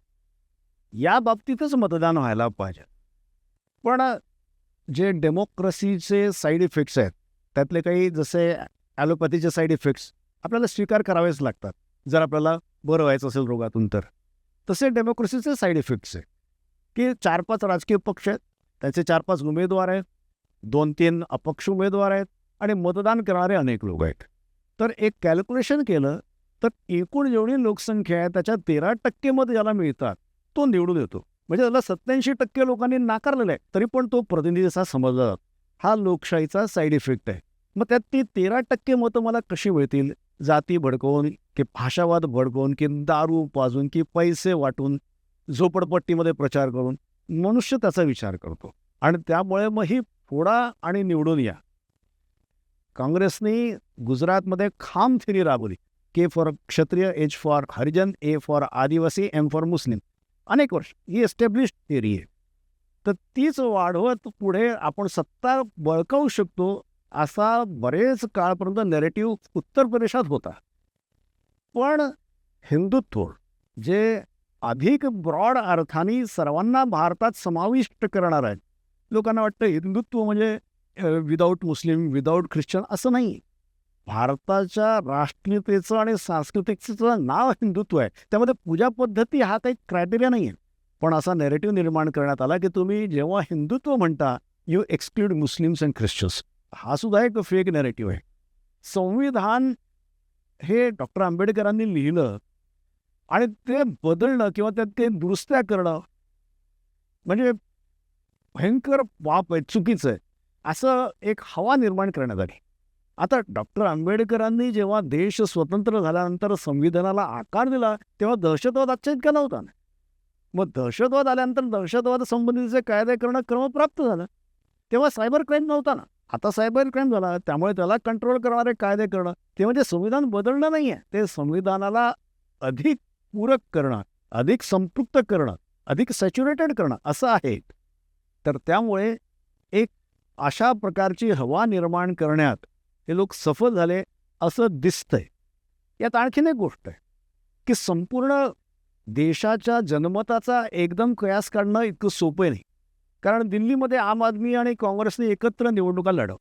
या बाबतीतच मतदान व्हायला पाहिजे. पण जे डेमोक्रेसीचे साईड इफेक्ट्स आहेत त्यातले काही जसे ॲलोपॅथीचे साईड इफेक्ट्स आपल्याला स्वीकार करावेच लागतात जर आपल्याला बरं व्हायचं असेल रोगातून. तर तसे डेमोक्रेसीचे साईड इफेक्ट्स आहेत की 4-5 राजकीय पक्ष आहेत, त्याचे 4-5 उमेदवार आहेत, 2-3 अपक्ष उमेदवार आहेत आणि मतदान करणारे अनेक लोक आहेत. तर एक कॅल्क्युलेशन केलं तर एकूण जेवढी लोकसंख्या आहे त्याच्या 13% मत ज्याला मिळतात तो निवडून येतो. म्हणजे त्याला 87% लोकांनी नाकारलेलं आहे तरी पण तो प्रतिनिधी असा समजला जातो. हा लोकशाहीचा साईड इफेक्ट आहे. मग त्यात ती 13% मतं मला कशी मिळतील? जाती भडकवून की भाषावाद भडकवून की दारू पाजून की पैसे वाटून झोपडपट्टीमध्ये प्रचार करून मनुष्य त्याचा विचार करतो आणि त्यामुळे मग ही फोडा आणि निवडून या. काँग्रेसने गुजरातमध्ये खाम थिरी राबवली के फॉर क्षत्रिय, H for Harijan, A for आदिवासी, एम फॉर मुस्लिम. अनेक वर्ष ही एस्टॅब्लिश्ड थिअरी आहे. तर तीच वाढवत पुढे आपण सत्ता बळकावू शकतो असा बरेच काळपर्यंत नॅरेटिव्ह उत्तर प्रदेशात होता. पण हिंदुत्व जे अधिक ब्रॉड अर्थाने सर्वांना भारतात समाविष्ट करणार आहे. लोकांना वाटतं हिंदुत्व म्हणजे विदाऊट मुस्लिम, विदाऊट ख्रिश्चन असं नाही. भारताच्या राष्ट्रीयतेचं आणि सांस्कृतिकतेचं नाव हिंदुत्व आहे. त्यामध्ये पूजा पद्धती हा काही क्रायटेरिया नाही आहे. पण असा नॅरेटिव्ह निर्माण करण्यात आला की तुम्ही जेव्हा हिंदुत्व म्हणता you exclude Muslims and Christians. हा सुद्धा एक फेक नॅरेटिव्ह आहे. संविधान हे डॉक्टर आंबेडकरांनी लिहिलं आणि ते बदलणं किंवा त्यात ते दुरुस्त्या करणं म्हणजे भयंकर पाप आहे, चुकीचं आहे, असं एक हवा निर्माण करण्यात आली. आता डॉक्टर आंबेडकरांनी जेव्हा देश स्वतंत्र झाल्यानंतर संविधानाला आकार दिला तेव्हा दहशतवाद आजच्या इतका नव्हता ना. मग दहशतवाद आल्यानंतर दहशतवाद संबंधीचे कायदे करणं क्रमप्राप्त झालं. तेव्हा सायबर क्राईम नव्हता ना. आता सायबर क्राईम झाला, त्यामुळे त्याला कंट्रोल करणारे कायदे करणं ते म्हणजे संविधान बदलणं नाही आहे. ते संविधानाला अधिक पूरक करणं, अधिक संपृक्त करणं, अधिक सॅच्युरेटेड करणं असं आहे. तर त्यामुळे एक अशा प्रकारची हवा निर्माण करण्यात हे लोक सफल झाले असं दिसतंय. यात आणखीन एक गोष्ट आहे की संपूर्ण देशाच्या जनमताचा एकदम कयास काढणं इतकं सोपं नाही. कारण दिल्लीमध्ये आम आदमी आणि काँग्रेसने एकत्र निवडणुका लढव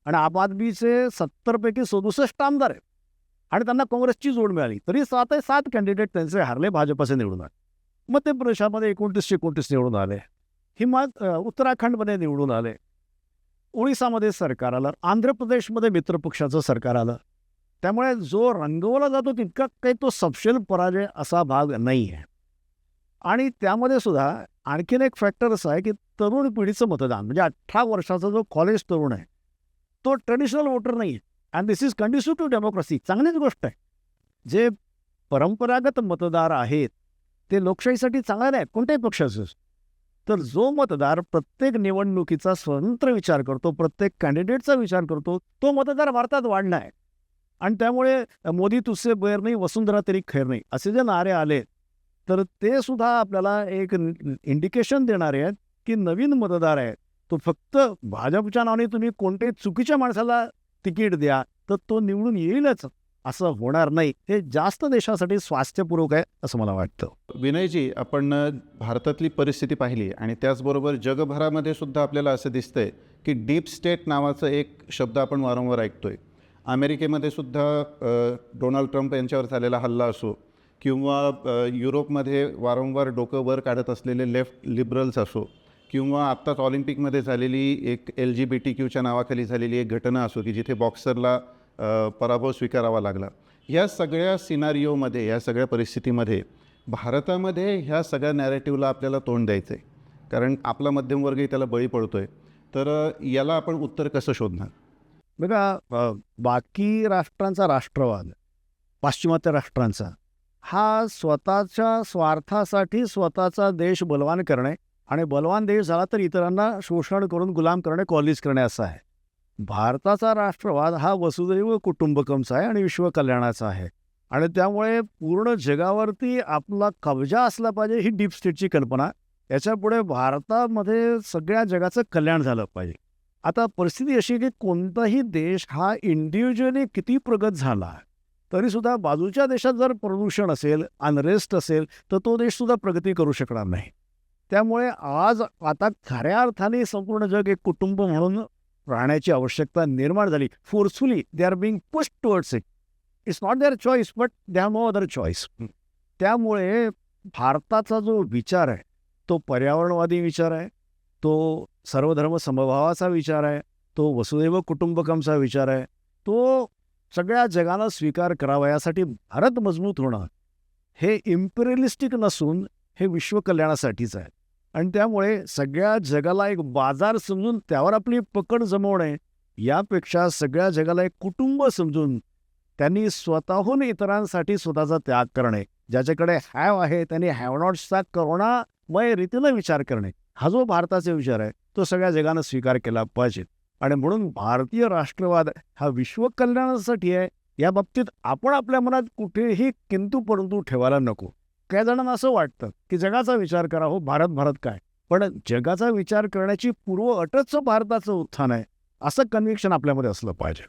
आणि आम आदमीचे 70 पैकी 67 आमदार आहेत आणि त्यांना काँग्रेसची जोड मिळाली तरी 7 कॅन्डिडेट त्यांचे हारले, भाजपचे निवडून आले. मध्य प्रदेशामध्ये 29 निवडून आले, उत्तराखंडमध्ये निवडून आले, ओडिसामध्ये सरकार आलं, आंध्र प्रदेशमध्ये मित्रपक्षाचं सरकार आलं. त्यामुळे जो रंगवला जातो तितका काही तो सपशेल पराजय असा भाग नाही आहे. आणि त्यामध्ये सुद्धा आणखीन एक फॅक्टर असं आहे की तरुण पिढीचं मतदान म्हणजे 18 वर्षाचा जो कॉलेज तरुण आहे तो ट्रेडिशनल वोटर नाही आहे. And this is conducive to democracy. चांगलीच गोष्ट आहे. जे परंपरागत मतदार आहेत ते लोकशाहीसाठी चांगले नाहीत कोणत्याही पक्षाचे. तर जो मतदार प्रत्येक निवडणुकीचा स्वतंत्र विचार करतो, प्रत्येक कॅन्डिडेटचा विचार करतो, तो मतदार भारतात वाढला आहे. आणि त्यामुळे मोदी तुझसे बैर नाही, वसुंधरा तेरी खैर नाही असे जे नारे आले तर ते सुद्धा आपल्याला एक इंडिकेशन देणारे आहेत की नवीन मतदार आहे तो फक्त भाजपच्या नावाने तुम्ही कोणत्याही चुकीच्या माणसाला तिकीट द्या तर तो निवडून येईलच असं होणार नाही. हे जास्त देशासाठी स्वास्थ्यपूर्वक आहे असं मला वाटतं. विनयजी, आपण भारतातली परिस्थिती पाहिली आणि त्याचबरोबर जगभरामध्ये सुद्धा आपल्याला असं दिसतंय की डीप स्टेट नावाचा एक शब्द आपण वारंवार ऐकतोय. अमेरिकेमध्ये सुद्धा डोनाल्ड ट्रम्प यांच्यावर झालेला हल्ला असो किंवा युरोपमध्ये वारंवार डोकं वर काढत असलेले लेफ्ट लिबरल्स असो किंवा आत्ताच ऑलिम्पिकमध्ये झालेली एक LGBTQ नावाखाली झालेली एक घटना असो की जिथे बॉक्सरला पराभव स्वीकारावा लागला. ह्या सगळ्या सिनारिओमध्ये, ह्या सगळ्या परिस्थितीमध्ये भारतामध्ये ह्या सगळ्या नॅरेटिव्हला आपल्याला तोंड द्यायचं आहे कारण आपला मध्यमवर्गही त्याला बळी पडतो आहे. तर याला आपण उत्तर कसं शोधणार? बघा, बाकी राष्ट्रांचा राष्ट्रवाद, पाश्चिमात्य राष्ट्रांचा हा स्वतःच्या स्वार्थासाठी स्वतःचा देश बलवान करणे आणि बलवान देश झाला तर इतरांना शोषण करून गुलाम करणे, कॉलनीज करणे असा आहे. भारताचा राष्ट्रवाद हा वसुदैव कुटुंबकमचा आहे आणि विश्वकल्याणाचा आहे. आणि त्यामुळे पूर्ण जगावरती आपला कब्जा असला पाहिजे ही डीप स्टेटची कल्पना. याच्यापुढे भारतामध्ये सगळ्या जगाचं कल्याण झालं पाहिजे. आता परिस्थिती अशी की कोणताही देश हा इंडिव्हिज्युअली किती प्रगत झाला तरीसुद्धा बाजूच्या देशात जर प्रदूषण असेल, अनरेस्ट असेल तर तो देशसुद्धा प्रगती करू शकणार नाही. त्यामुळे आज आता खऱ्या अर्थाने संपूर्ण जग एक कुटुंब म्हणून राहण्याची आवश्यकता निर्माण झाली. Forcefully they are being pushed towards it. It's not their choice but they have no other choice. त्यामुळे भारताचा जो विचार आहे तो पर्यावरणवादी विचार आहे, तो सर्वधर्म समभावाचा विचार आहे, तो वसुदैव कुटुंबकमचा विचार आहे, तो सगळ्या जगाला स्वीकार करावा. यासाठी भारत मजबूत होणं हे इम्पेरियलिस्टिक नसून हे विश्वकल्याणासाठीच आहे. आणि त्यामुळे सगळ्या जगाला एक बाजार समजून त्यावर आपली पकड जमवणे यापेक्षा सगळ्या जगाला एक कुटुंब समजून त्यांनी स्वतःहून इतरांसाठी स्वतःचा त्याग करणे, ज्याच्याकडे हॅव आहे त्यांनी हॅव नॉट्सचा करुणामय रीतीनं विचार करणे, हा जो भारताचा विचार आहे तो सगळ्या जगानं स्वीकार केला पाहिजे. आणि म्हणून भारतीय राष्ट्रवाद हा विश्वकल्याणासाठी आहे या बाबतीत आपण आपल्या मनात कुठेही किंतु परंतु ठेवायला नको. काही जणांना असं वाटतं की जगाचा विचार करा, हो भारत भारत काय, पण जगाचा विचार करण्याची पूर्व अटच भारताचं उत्थान आहे, असं कन्व्हिक्शन आपल्यामध्ये असलं पाहिजे.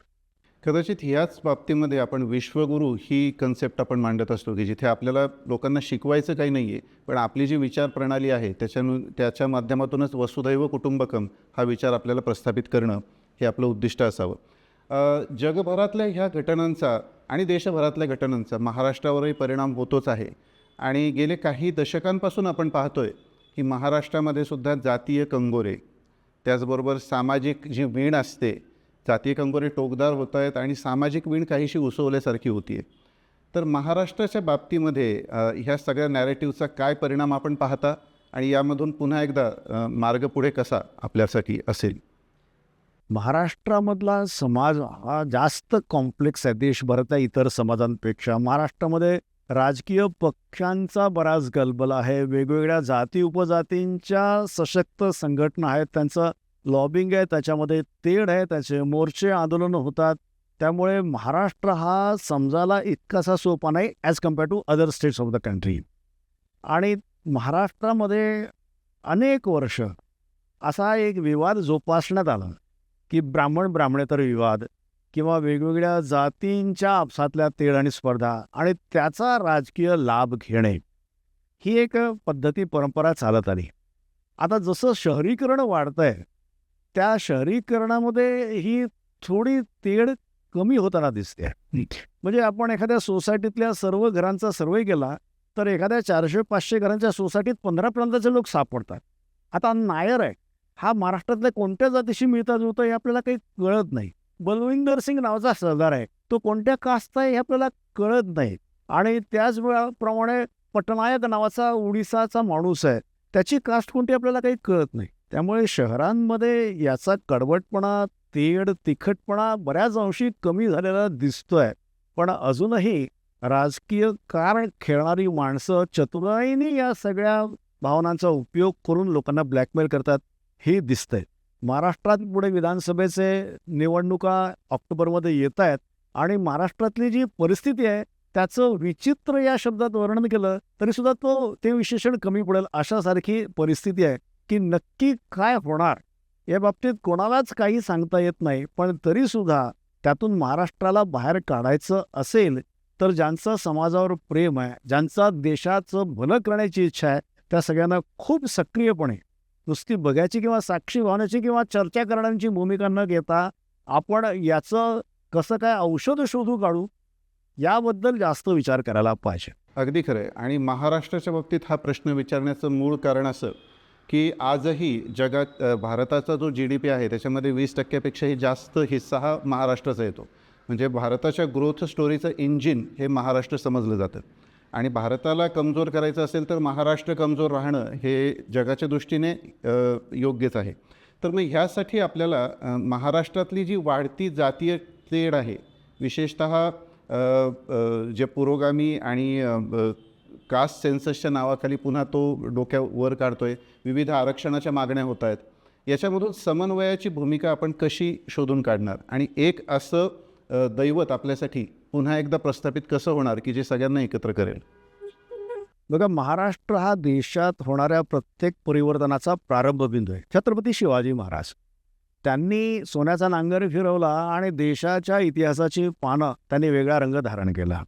कदाचित ह्याच बाबतीमध्ये आपण विश्वगुरू ही कन्सेप्ट आपण मांडत असतो की जिथे आपल्याला लोकांना शिकवायचं काही नाही आहे, पण आपली जी विचार प्रणाली आहे त्याच्या माध्यमातूनच वसुधैव कुटुंबकम हा विचार आपल्याला प्रस्थापित करणं हे आपलं उद्दिष्ट असावं. जगभरातल्या ह्या घटनांचा आणि देशभरातल्या घटनांचा महाराष्ट्रावरही परिणाम होतोच आहे. आणि गेले काही दशकांपासून आपण पाहतोय की महाराष्ट्रामध्ये सुद्धा जातीय कंगोरे, त्याचबरोबर सामाजिक जी वीण असते, जातीय कंगोरे टोकदार होत आहेत आणि सामाजिक वीण काहीशी उसवल्यासारखी होती आहे. तर महाराष्ट्राच्या बाबतीमध्ये ह्या सगळ्या नॅरेटिव्हचा काय परिणाम आपण पाहता आणि यामधून पुन्हा एकदा मार्ग पुढे कसा आपल्यासाठी असेल? महाराष्ट्रामधला समाज हा जास्त कॉम्प्लेक्स आहे देशभरातल्या इतर समाजांपेक्षा. महाराष्ट्रामध्ये राजकीय पक्षांचा बराच गलबला आहे, वेगवेगळ्या जाती उपजातींच्या सशक्त संघटना आहेत, त्यांचं लॉबिंग आहे, त्याच्यामध्ये तेढ आहे, त्याचे मोर्चे आंदोलनं होतात. त्यामुळे महाराष्ट्र हा समजायला इतकासा सोपा नाही as compare to other states of the country. आणि महाराष्ट्रामध्ये अनेक वर्ष असा एक विवाद जोपासण्यात आला की ब्राह्मण ब्राह्मणेतर विवाद किंवा वेगवेगळ्या जातींच्या आपसातल्या तेढ आणि स्पर्धा आणि त्याचा राजकीय लाभ घेणे, ही एक पद्धती परंपरा चालत आली. आता जसं शहरीकरण वाढतंय त्या शहरीकरणामध्ये ही थोडी तेढ कमी होताना दिसते. म्हणजे आपण एखाद्या सोसायटीतल्या सर्व घरांचा सर्वे केला तर एखाद्या 400-500 घरांच्या सोसायटीत 15-15चे लोक सापडतात. आता नायर आहे हा महाराष्ट्रातल्या कोणत्या जातीशी मिळता जुळतो हे आपल्याला काही कळत नाही. बलविंदर सिंग नावाचा सरदार आहे, तो कोणत्या कास्टचा आहे हे आपल्याला कळत नाही. आणि त्याचप्रमाणे पटनायक नावाचा उडीसाचा माणूस आहे, त्याची कास्ट कोणती आपल्याला काही कळत नाही. त्यामुळे शहरांमध्ये याचा कडवटपणा, तेढ, तिखटपणा बऱ्याच अंशी कमी झालेला दिसतोय. पण अजूनही राजकीय कारण खेळणारी माणसं चतुराईने या सगळ्या भावनांचा उपयोग करून लोकांना ब्लॅकमेल करतात हे दिसतंय. महाराष्ट्रात पुढे विधानसभेचे निवडणुका ऑक्टोबरमध्ये येत आहेत आणि महाराष्ट्रातली जी परिस्थिती आहे त्याचं विचित्र या शब्दात वर्णन केलं तरीसुद्धा ते विशेषण कमी पडेल अशासारखी परिस्थिती आहे की नक्की काय होणार या बाबतीत कोणालाच काही सांगता येत नाही. पण तरीसुद्धा त्यातून महाराष्ट्राला बाहेर काढायचं असेल तर ज्यांचं समाजावर प्रेम आहे, ज्यांचा देशाचं भलं करण्याची इच्छा आहे, त्या सगळ्यांना खूप सक्रियपणे नुसती बघायची किंवा साक्षी व्हायची किंवा चर्चा करण्याची भूमिका न घेता आपण याचं कसं काय औषध शोधू काढू याबद्दल जास्त विचार करायला पाहिजे. अगदी खरं आहे. आणि महाराष्ट्राच्या बाबतीत हा प्रश्न विचारण्याचं मूळ कारण असं की आजही जगात भारताचा जो GDP आहे त्याच्यामध्ये 20%पेक्षाही जास्त हिस्सा हा महाराष्ट्राचा येतो. म्हणजे भारताच्या ग्रोथ स्टोरीचं इंजिन हे महाराष्ट्र समजलं जातं. आणि भारताला कमजोर करायचं असेल तर महाराष्ट्र कमजोर राहणं हे जगाच्या दृष्टीने योग्यच आहे. तर मग ह्यासाठी आपल्याला महाराष्ट्रातली जी वाढती जातीय तेढ आहे, विशेषतः जे पुरोगामी आणि कास्ट सेन्ससच्या नावाखाली पुन्हा तो डोक्यावर काढतोय, विविध आरक्षणाच्या मागण्या होत आहेत, याच्यामधून समन्वयाची भूमिका आपण कशी शोधून काढणार आणि एक असं दैवत आपल्यासाठी पुन्हा एकदा प्रस्थापित कसं होणार की जे सगळ्यांना एकत्र करेल? बघा, महाराष्ट्र हा देशात होणाऱ्या प्रत्येक परिवर्तनाचा प्रारंभ बिंदू आहे. छत्रपती शिवाजी महाराज त्यांनी सोन्याचा नांगर फिरवला आणि देशाच्या इतिहासाची पानं त्यांनी वेगळा रंग धारण केला.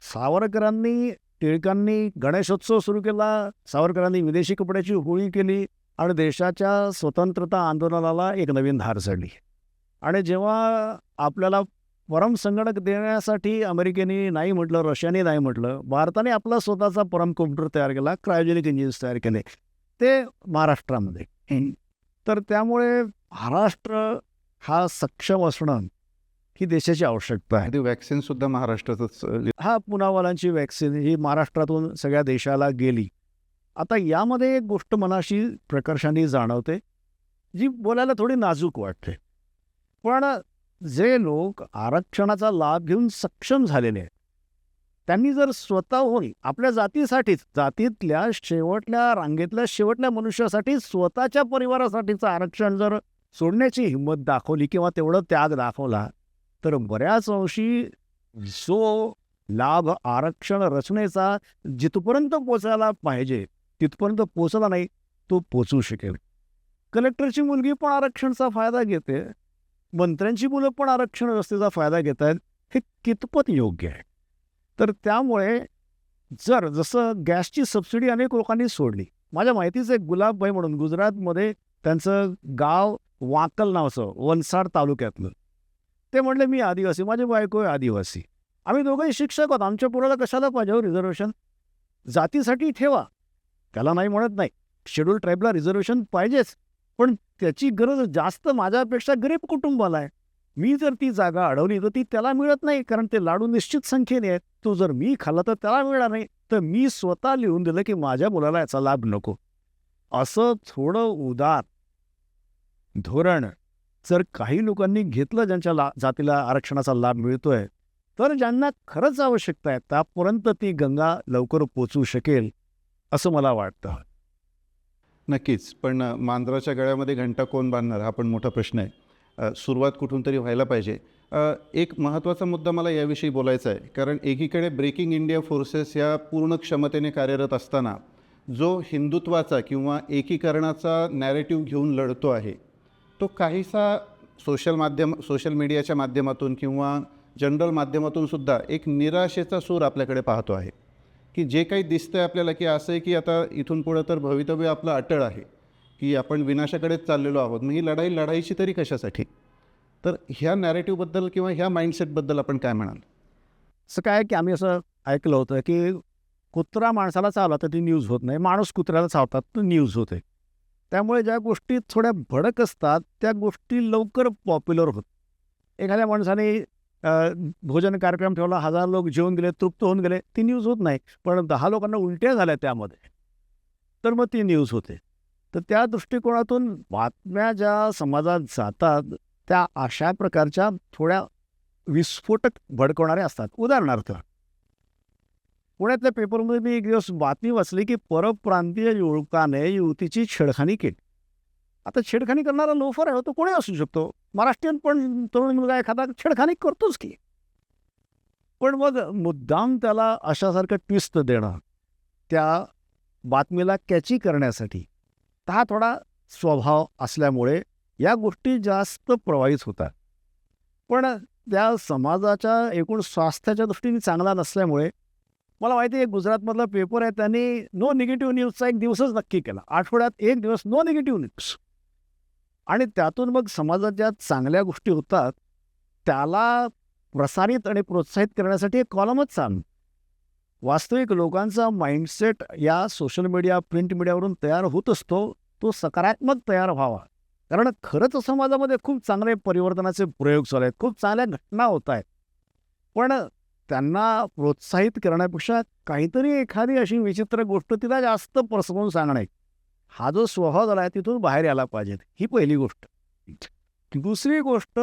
सावरकरांनी, टिळकांनी गणेशोत्सव सुरू केला, सावरकरांनी विदेशी कपड्याची होळी केली आणि देशाच्या स्वतंत्रता आंदोलनाला एक नवीन धार चढली. आणि जेव्हा आपल्याला परमसंगणक देण्यासाठी अमेरिकेने नाही म्हटलं, रशियाने नाही म्हटलं, भारताने आपला स्वतःचा परम कॉम्प्युटर तयार केला, क्रायोजेनिक इंजिन्स तयार केले, ते महाराष्ट्रामध्ये. तर त्यामुळे महाराष्ट्र हा सक्षम असणं ही देशाची आवश्यकता आहे. ते वॅक्सिनसुद्धा महाराष्ट्रातच हा पुनावालांची वॅक्सिन ही महाराष्ट्रातून सगळ्या देशाला गेली. आता यामध्ये एक गोष्ट मनाशी प्रकर्षाने जाणवते जी बोलायला थोडी नाजूक वाटते. पण जे लोक आरक्षणाचा लाभ घेऊन सक्षम झालेले आहेत त्यांनी जर स्वतःहून आपल्या जातीसाठीच, जातीतल्या शेवटल्या रांगेतल्या शेवटल्या मनुष्यासाठी, स्वतःच्या परिवारासाठीचं आरक्षण जर सोडण्याची हिंमत दाखवली किंवा तेवढं त्याग दाखवला तर बऱ्याच अंशी जो लाभ आरक्षण रचनेचा जिथपर्यंत पोचायला पाहिजे तिथपर्यंत पोचला नाही, तो पोचू शकेल. कलेक्टरची मुलगी पण आरक्षणाचा फायदा घेते, मंत्र्यांची मुलं पण आरक्षण व्यवस्थेचा फायदा घेत आहेत. हे कितपत योग्य आहे? तर त्यामुळे जसं गॅसची सबसिडी अनेक लोकांनी सोडली. माझ्या माहितीचं एक गुलाबबाई म्हणून गुजरातमध्ये, त्यांचं गाव वाकल नावाचं, वलसाड तालुक्यातलं. ते म्हणले, मी आदिवासी, माझी बायको आहे आदिवासी, आम्ही दोघंही शिक्षक आहोत, आमच्या पोराला कशाला पाहिजे हो रिझर्वेशन? जातीसाठी ठेवा, त्याला नाही म्हणत नाही, शेड्यूल ट्राईबला रिझर्वेशन पाहिजेच, पण त्याची गरज जास्त माझ्यापेक्षा गरीब कुटुंबाला आहे. मी जर ती जागा अडवली तर ती त्याला मिळत नाही, कारण ते लाडू निश्चित संख्येने आहेत. तो जर मी खाल्ला तर त्याला मिळणार नाही. तर मी स्वतः लिहून दिलं की माझ्या मुलाला याचा लाभ नको. असं थोडं उदार धोरण जर काही लोकांनी घेतलं, ज्यांच्या जातीला आरक्षणाचा लाभ मिळतोय, तर ज्यांना खरंच आवश्यकता आहे त्यापर्यंत ती गंगा लवकर पोचू शकेल असं मला वाटतं. नक्कीच. पण मांजराच्या गळ्यामध्ये घंटा कोण बांधणार हा पण मोठा प्रश्न आहे. सुरुवात कुठून तरी व्हायला पाहिजे. एक महत्त्वाचा मुद्दा मला याविषयी बोलायचा आहे, कारण एकीकडे ब्रेकिंग इंडिया फोर्सेस या पूर्ण क्षमतेने कार्यरत असताना जो हिंदुत्वाचा किंवा एकीकरणाचा नॅरेटिव्ह घेऊन लढतो आहे, तो काहीसा सोशल मीडियाच्या माध्यमातून किंवा जनरल माध्यमातून सुद्धा एक निराशेचा सूर आपल्याकडे पाहतो आहे, की जे काही दिसतं आहे आपल्याला की असं आहे की आता इथून पुढं तर भवितव्य आपलं अटळ आहे, की आपण विनाशाकडेच चाललेलो आहोत. मग ही लढाई लढायची तरी कशासाठी? तर ह्या नॅरेटिव्हबद्दल किंवा ह्या माइंडसेटबद्दल आपण काय म्हणाल? असं काय आहे की आम्ही असं ऐकलं होतं की कुत्रा माणसाला चावला तर ती न्यूज होत नाही, माणूस कुत्र्याला चावतात तर न्यूज होते. त्यामुळे ज्या गोष्टी थोड्या भडक असतात त्या गोष्टी लवकर पॉप्युलर होत. एखाद्या माणसाने भोजन कार्यक्रम ठेवला, 1000 लोक जेवून गेले, तृप्त होऊन गेले, ती न्यूज होत नाही. पण 10 लोकांना उलट्या झाल्या त्यामध्ये, तर मग ती न्यूज होते. तर त्या दृष्टिकोनातून बातम्या ज्या समाजात जातात त्या अशा प्रकारच्या थोड्या विस्फोटक भडकवणाऱ्या असतात. उदाहरणार्थ, पुण्यातल्या पेपरमध्ये मी एक दिवस बातमी वाचली की परप्रांतीय युवकाने युवतीची छेडखानी केली. आता छेडखानी करणारा लोफर आहे, तो कोणी असू शकतो. महाराष्ट्रीयन पण तरुण मुलगा एखादा छेडखानी करतोच की. पण मग मुद्दाम त्याला अशासारखं ट्विस्ट देणं, त्या बातमीला कॅची करण्यासाठी, हा थोडा स्वभाव असल्यामुळे या गोष्टी जास्त प्रवाहित होतात. पण त्या समाजाच्या एकूण स्वास्थ्याच्या दृष्टीने चांगला नसल्यामुळे, मला माहिती आहे गुजरातमधला पेपर आहे, त्यांनी नो निगेटिव्ह न्यूजचा एक दिवसच नक्की केला. आठवड्यात एक दिवस नो निगेटिव्ह न्यूज. आणि त्यातून मग समाजात ज्या चांगल्या गोष्टी होतात त्याला प्रसारित आणि प्रोत्साहित करण्यासाठी एक कॉलमच चालू. वास्तविक लोकांचा माइंडसेट या सोशल मीडिया, प्रिंट मीडियावरून तयार होत असतो, तो सकारात्मक तयार व्हावा. कारण खरंच समाजामध्ये खूप चांगले परिवर्तनाचे प्रयोग चालू आहेत, खूप चांगल्या घटना होत आहेत. पण त्यांना प्रोत्साहित करण्यापेक्षा काहीतरी एखादी अशी विचित्र गोष्ट तिला जास्त पसरवून सांगणे, हा जो स्वभाव झाला आहे तिथून बाहेर यायला पाहिजे. ही पहिली गोष्ट. दुसरी गोष्ट,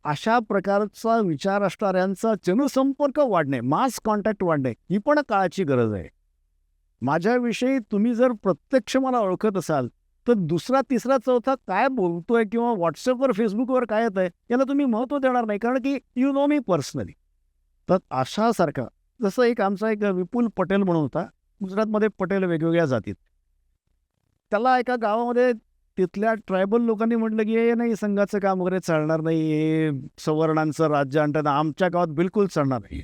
अशा प्रकारचा विचार असणाऱ्यांचा जनसंपर्क वाढणे, मास कॉन्टॅक्ट वाढणे, ही पण काळाची गरज आहे. माझ्याविषयी तुम्ही जर प्रत्यक्ष मला ओळखत असाल तर दुसरा, तिसरा, चौथा काय बोलतोय किंवा व्हॉट्सअपवर, फेसबुकवर काय येत आहे याला तुम्ही महत्त्व देणार नाही, कारण की यू नो मी पर्सनली. तर अशासारखा, जसं एक विपुल पटेल म्हणून होता, गुजरातमध्ये पटेल वेगवेगळ्या जातीत. त्याला एका गावामध्ये तिथल्या ट्रायबल लोकांनी म्हटलं की हे नाही, संघाचं काम वगैरे चालणार नाही, हे सवर्णांचं राज्य आणताना आमच्या गावात बिलकुल चालणार नाही.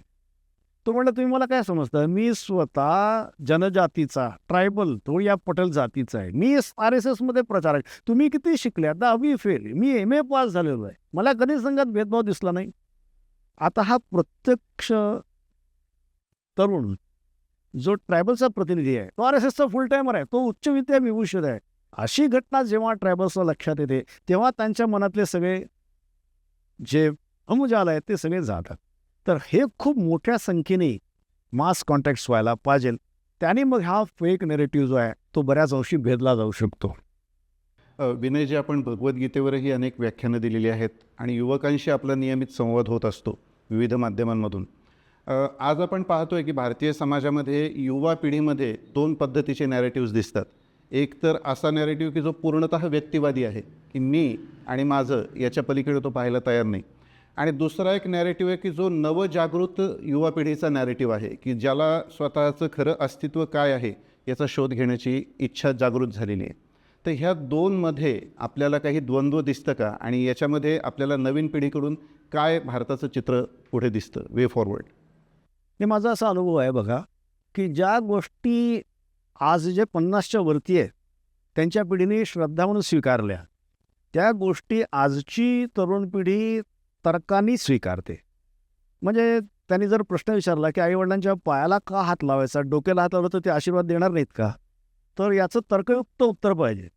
तो म्हणलं, तुम्ही मला काय समजता, मी स्वतः जनजातीचा, ट्रायबल, तो या पटेल जातीचा आहे, मी RSSमध्ये प्रचार आहे. तुम्ही किती शिकले? 10वी फेल, मी MA पास झालेलो आहे, मला कधी संघात भेदभाव दिसला नाही. आता हा प्रत्यक्ष तरुण जो ट्रायबलचा प्रतिनिधी आहे, तो RSSचा फुल टायमर आहे, तो उच्च विद्या विभूषित आहे. अशी घटना जेव्हा ट्रायबल्सला लक्षात येते तेव्हा त्यांच्या मनातले सगळे जे अमुजाल आहेत ते सगळे जातात. तर हे खूप मोठ्या संख्येने मास कॉन्टॅक्ट्स व्हायला पाहिजे. त्याने मग हा फेक नेरेटिव्ह जो आहे तो बऱ्याच अंशी भेदला जाऊ शकतो. विनयजी, आपण भगवद्गीतेवरही अनेक व्याख्यानं दिलेली आहेत आणि युवकांशी आपला नियमित संवाद होत असतो विविध माध्यमांमधून. आज आपण पाहतोय की भारतीय समाजामध्ये युवा पिढीमध्ये 2 पद्धतीचे नॅरेटिव्ह्ज दिसतात. एक तर असा नॅरेटिव्ह की जो पूर्णतः व्यक्तिवादी आहे, की मी आणि माझं याच्या पलीकडे तो पाहायला तयार नाही. आणि दुसरा एक नॅरेटिव्ह आहे की जो नवजागृत युवा पिढीचा नॅरेटिव्ह आहे, की ज्याला स्वतःचं खरं अस्तित्व काय आहे याचा शोध घेण्याची इच्छा जागृत झालेली आहे. तर ह्या दोनमध्ये आपल्याला काही द्वंद्व दिसतं का, आणि याच्यामध्ये आपल्याला नवीन पिढीकडून काय भारताचं चित्र पुढे दिसतं, वे फॉरवर्ड? हे माझा असा अनुभव आहे बघा, की ज्या गोष्टी आज जे 50च्या वरती आहेत त्यांच्या पिढीने श्रद्धा म्हणून स्वीकारल्या, त्या गोष्टी आजची तरुण पिढी तर्काने स्वीकारते. म्हणजे त्यांनी जर प्रश्न विचारला की आईवडिलांच्या पायाला का हात लावायचा, डोक्याला हात लावला तर ते आशीर्वाद देणार नाहीत का, तर याचं तर्कयुक्त उत्तर पाहिजे.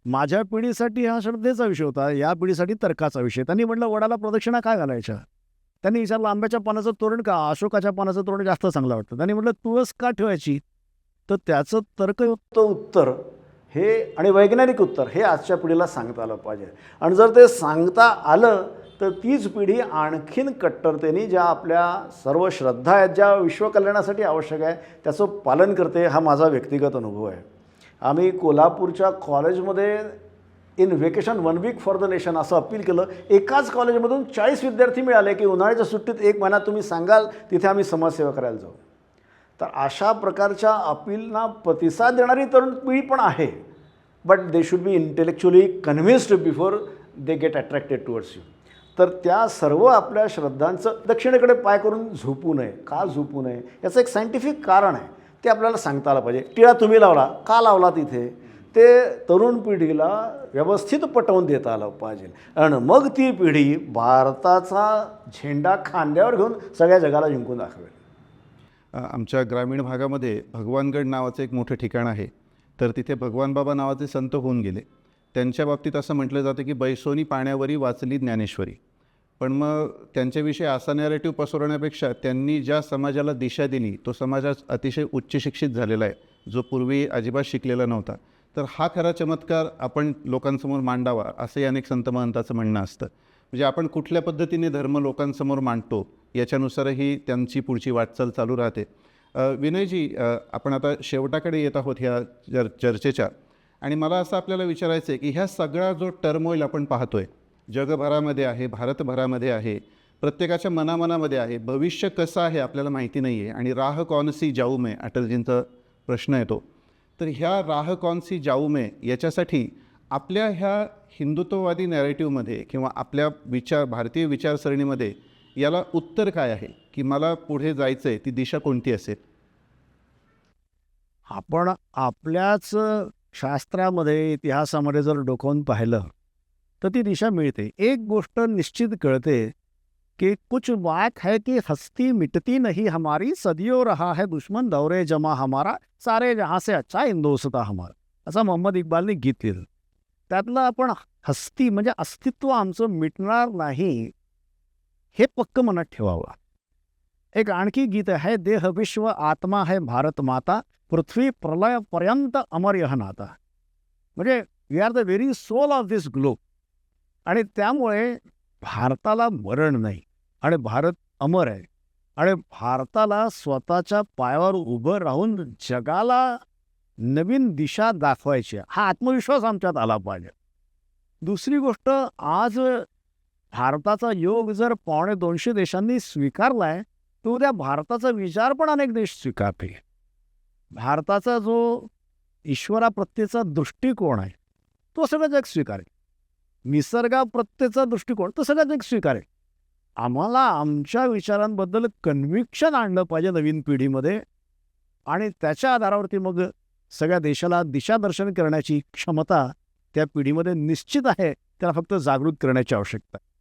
माझ्या पिढीसाठी हा श्रद्धेचा विषय होता, या पिढीसाठी तर्काचा विषय. त्यांनी म्हटलं वडाला प्रदक्षिणा काय घालायच्या. त्यांनी विचारलं आंब्याच्या पानाचं तोरण का, अशोकाच्या पानाचं तोरण जास्त चांगलं वाटतं. त्यांनी म्हटलं तुळस का ठेवायची. तर त्याचं तर्कयुक्त उत्तर हे आणि वैज्ञानिक उत्तर हे आजच्या पिढीला सांगता आलं पाहिजे. आणि जर ते सांगता आलं तर तीच पिढी आणखीन कट्टरतेने ज्या आपल्या सर्व श्रद्धा आहेत, ज्या विश्वकल्याणासाठी आवश्यक आहे, त्याचं पालन करते. हा माझा व्यक्तिगत अनुभव आहे. आम्ही कोल्हापूरच्या कॉलेजमध्ये in vacation 1 week for the nation असं अपील केलं. एकाच कॉलेजमधून 40 विद्यार्थी मिळाले की उन्हाळ्याच्या सुट्टीत 1 महिना तुम्ही सांगाल तिथे आम्ही समाजसेवा करायला जाऊ. तर अशा प्रकारच्या अपीलना प्रतिसाद देणारी तरुण पिढी पण आहे. But they should be intellectually convinced before they get attracted towards you. तर त्या सर्व आपल्या श्रद्धांचं दक्षिणेकडे पाय करून झोपू नये. का झोपू नये याचं एक सायंटिफिक कारण आहे, ते आपल्याला सांगता आलं पाहिजे. टिळा तुम्ही लावला, का लावला तिथे, ते तरुण पिढीला व्यवस्थित पटवून देता आलं पाहिजे. आणि मग ती पिढी भारताचा झेंडा खांद्यावर घेऊन सगळ्या जगाला जिंकून दाखवेल. आमच्या ग्रामीण भागामध्ये भगवानगड नावाचं एक मोठं ठिकाण आहे. तर तिथे भगवान बाबा नावाचे संत होऊन गेले. त्यांच्या बाबतीत असं म्हटलं जातं की बैसोनी पाण्यावरी वाचली ज्ञानेश्वरी. पण मग त्यांच्याविषयी असा नॅरेटिव्ह पसरवण्यापेक्षा त्यांनी ज्या समाजाला दिशा दिली तो समाज अतिशय उच्च शिक्षित झालेला आहे, जो पूर्वी अजिबात शिकलेला नव्हता. तर हा खरा चमत्कार आपण लोकांसमोर मांडावा असंही अनेक संत महंताचं म्हणणं असतं. म्हणजे आपण कुठल्या पद्धतीने धर्म लोकांसमोर मांडतो याच्यानुसारही त्यांची पुढची वाटचाल चालू राहते. विनयजी, आपण आता शेवटाकडे येत आहोत ह्या चर्चेच्या, आणि मला असं आपल्याला विचारायचं आहे की ह्या सगळा जो टर्मोईल आपण पाहतोय, जगभरामध्ये आहे, भारतभरामध्ये आहे, प्रत्येकाच्या मनामनामध्ये आहे. भविष्य कसं आहे आपल्याला माहिती नाही आहे, आणि राह कौन सी जाऊ में अटलजींचा प्रश्न येतो. तर ह्या राह कौन सी जाऊ में याच्यासाठी आपल्या ह्या हिंदुत्ववादी नॅरेटिव्हमध्ये किंवा आपल्या भारतीय विचारसरणीमध्ये याला उत्तर काय आहे, की मला पुढे जायचं आहे, ती दिशा कोणती असेल? आपण आपल्याच शास्त्रामध्ये, इतिहासामध्ये जर डोकावून पाहिलं तर ती दिशा मिळते. एक गोष्ट निश्चित कळते कि कुछ बात है कि हस्ती मिटती नहीं हमारी, सदियों रहा है दुश्मन दौरे जमा हमारा, सारे जहाँ से अच्छा हिंदोस्तां हमारा, असं मोहम्मद इक्बालने गीत लिहिलं. त्यातलं आपण हस्ती म्हणजे अस्तित्व आमचं मिटणार नाही हे पक्क मनात ठेवावं. एक आणखी गीत आहे, देह विश्व आत्मा है भारत माता, पृथ्वी प्रलय पर्यंत अमर यह नाता. म्हणजे we are the very soul of this globe. आणि त्यामुळे भारताला मरण नाही आणि भारत अमर आहे. आणि भारताला स्वतःच्या पायावर उभं राहून जगाला नवीन दिशा दाखवायची आहे. हा आत्मविश्वास आमच्यात आला पाहिजे. दुसरी गोष्ट, आज भारताचा योग जर 250 देशांनी स्वीकारला आहे, तर उद्या भारताचा विचार पण अनेक देश स्वीकारतील. भारताचा जो ईश्वराप्रत्येचा दृष्टिकोन आहे तो सगळं जग स्वीकारेल. निसर्गाप्रत्येचा दृष्टिकोन तो सगळं जग स्वीकारेल. आम्हाला आमच्या विचारांबद्दल कन्व्हिक्शन आणलं पाहिजे नवीन पिढीमध्ये, आणि त्याच्या आधारावरती मग सगळ्या देशाला दिशादर्शन करण्याची क्षमता त्या पिढीमध्ये निश्चित आहे. त्याला फक्त जागृत करण्याची आवश्यकता आहे.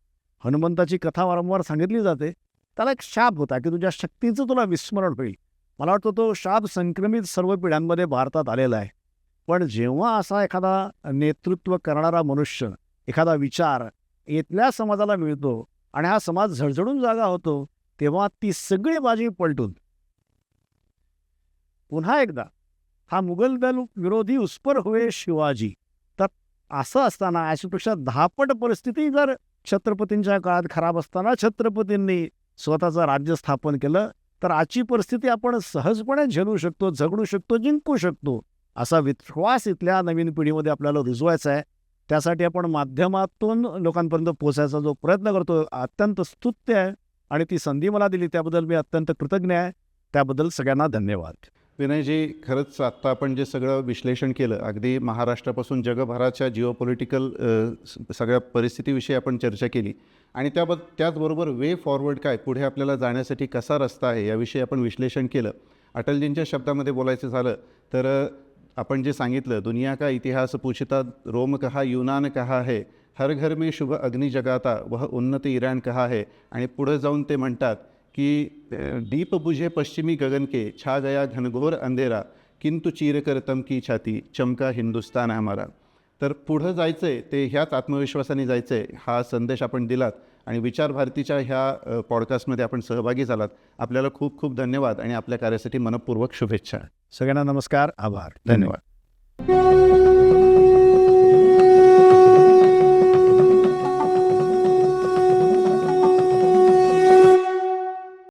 हनुमंताची कथा वारंवार सांगितली जाते. त्याला एक शाप होता की तुझ्या शक्तीचं तुला विस्मरण होईल. मला वाटतं तो शाप संक्रमित सर्व पिढ्यांमध्ये भारतात आलेला आहे. पण जेव्हा असा एखादा नेतृत्व करणारा मनुष्य, एखादा विचार इथल्या समाजाला मिळतो आणि हा समाज झळझळून जागा होतो, तेव्हा ती सगळी बाजी पलटून पुन्हा एकदा हा मुघल दल विरोधी उस्पर हुए शिवाजी. तर असं असताना याच्यापेक्षा 10 पट परिस्थिती जर छत्रपतींच्या काळात खराब असताना छत्रपतींनी स्वतःचं राज्य स्थापन केलं, तर आजची परिस्थिती आपण सहजपणे झेलू शकतो, झगडू शकतो, जिंकू शकतो. असा विश्वास इथल्या नवीन पिढीमध्ये आपल्याला रुजवायचा आहे. त्यासाठी आपण माध्यमातून लोकांपर्यंत पोहोचायचा जो प्रयत्न करतो अत्यंत स्तुत्य आहे आणि ती संधी मला दिली त्याबद्दल मी अत्यंत कृतज्ञ आहे. त्याबद्दल सगळ्यांना धन्यवाद. विनयजी, खरंच आत्ता आपण जे सगळं विश्लेषण केलं, अगदी महाराष्ट्रापासून जगभराच्या जिओपॉलिटिकल सगळ्या परिस्थितीविषयी आपण चर्चा केली आणि त्याचबरोबर वे फॉरवर्ड काय, पुढे आपल्याला जाण्यासाठी कसा रस्ता आहे याविषयी आपण विश्लेषण केलं. अटलजींच्या शब्दामध्ये बोलायचं झालं तर आपण जे सांगितलं, दुनिया का इतिहास पूछता रोम कहा यूनान कहा है, हर घर में शुभ अग्नि जगाता वह उन्नत ईरान कहा है. आणि पुढे जाऊन ते म्हणतात की दीप बुझे पश्चिमी गगन के, छा गया घनघोर अंधेरा, किंतु चीर कर तम की छाती, चमका हिंदुस्तान हमारा. तर पुढं जायचं आहे ते ह्याच आत्मविश्वासाने जायचं आहे, हा संदेश आपण दिलात आणि विचार भारतीच्या ह्या पॉडकास्टमध्ये आपण सहभागी झालात. आपल्याला खूप खूप धन्यवाद आणि आपल्या कार्यासाठी मनपूर्वक शुभेच्छा. सगळ्यांना नमस्कार, आभार, धन्यवाद.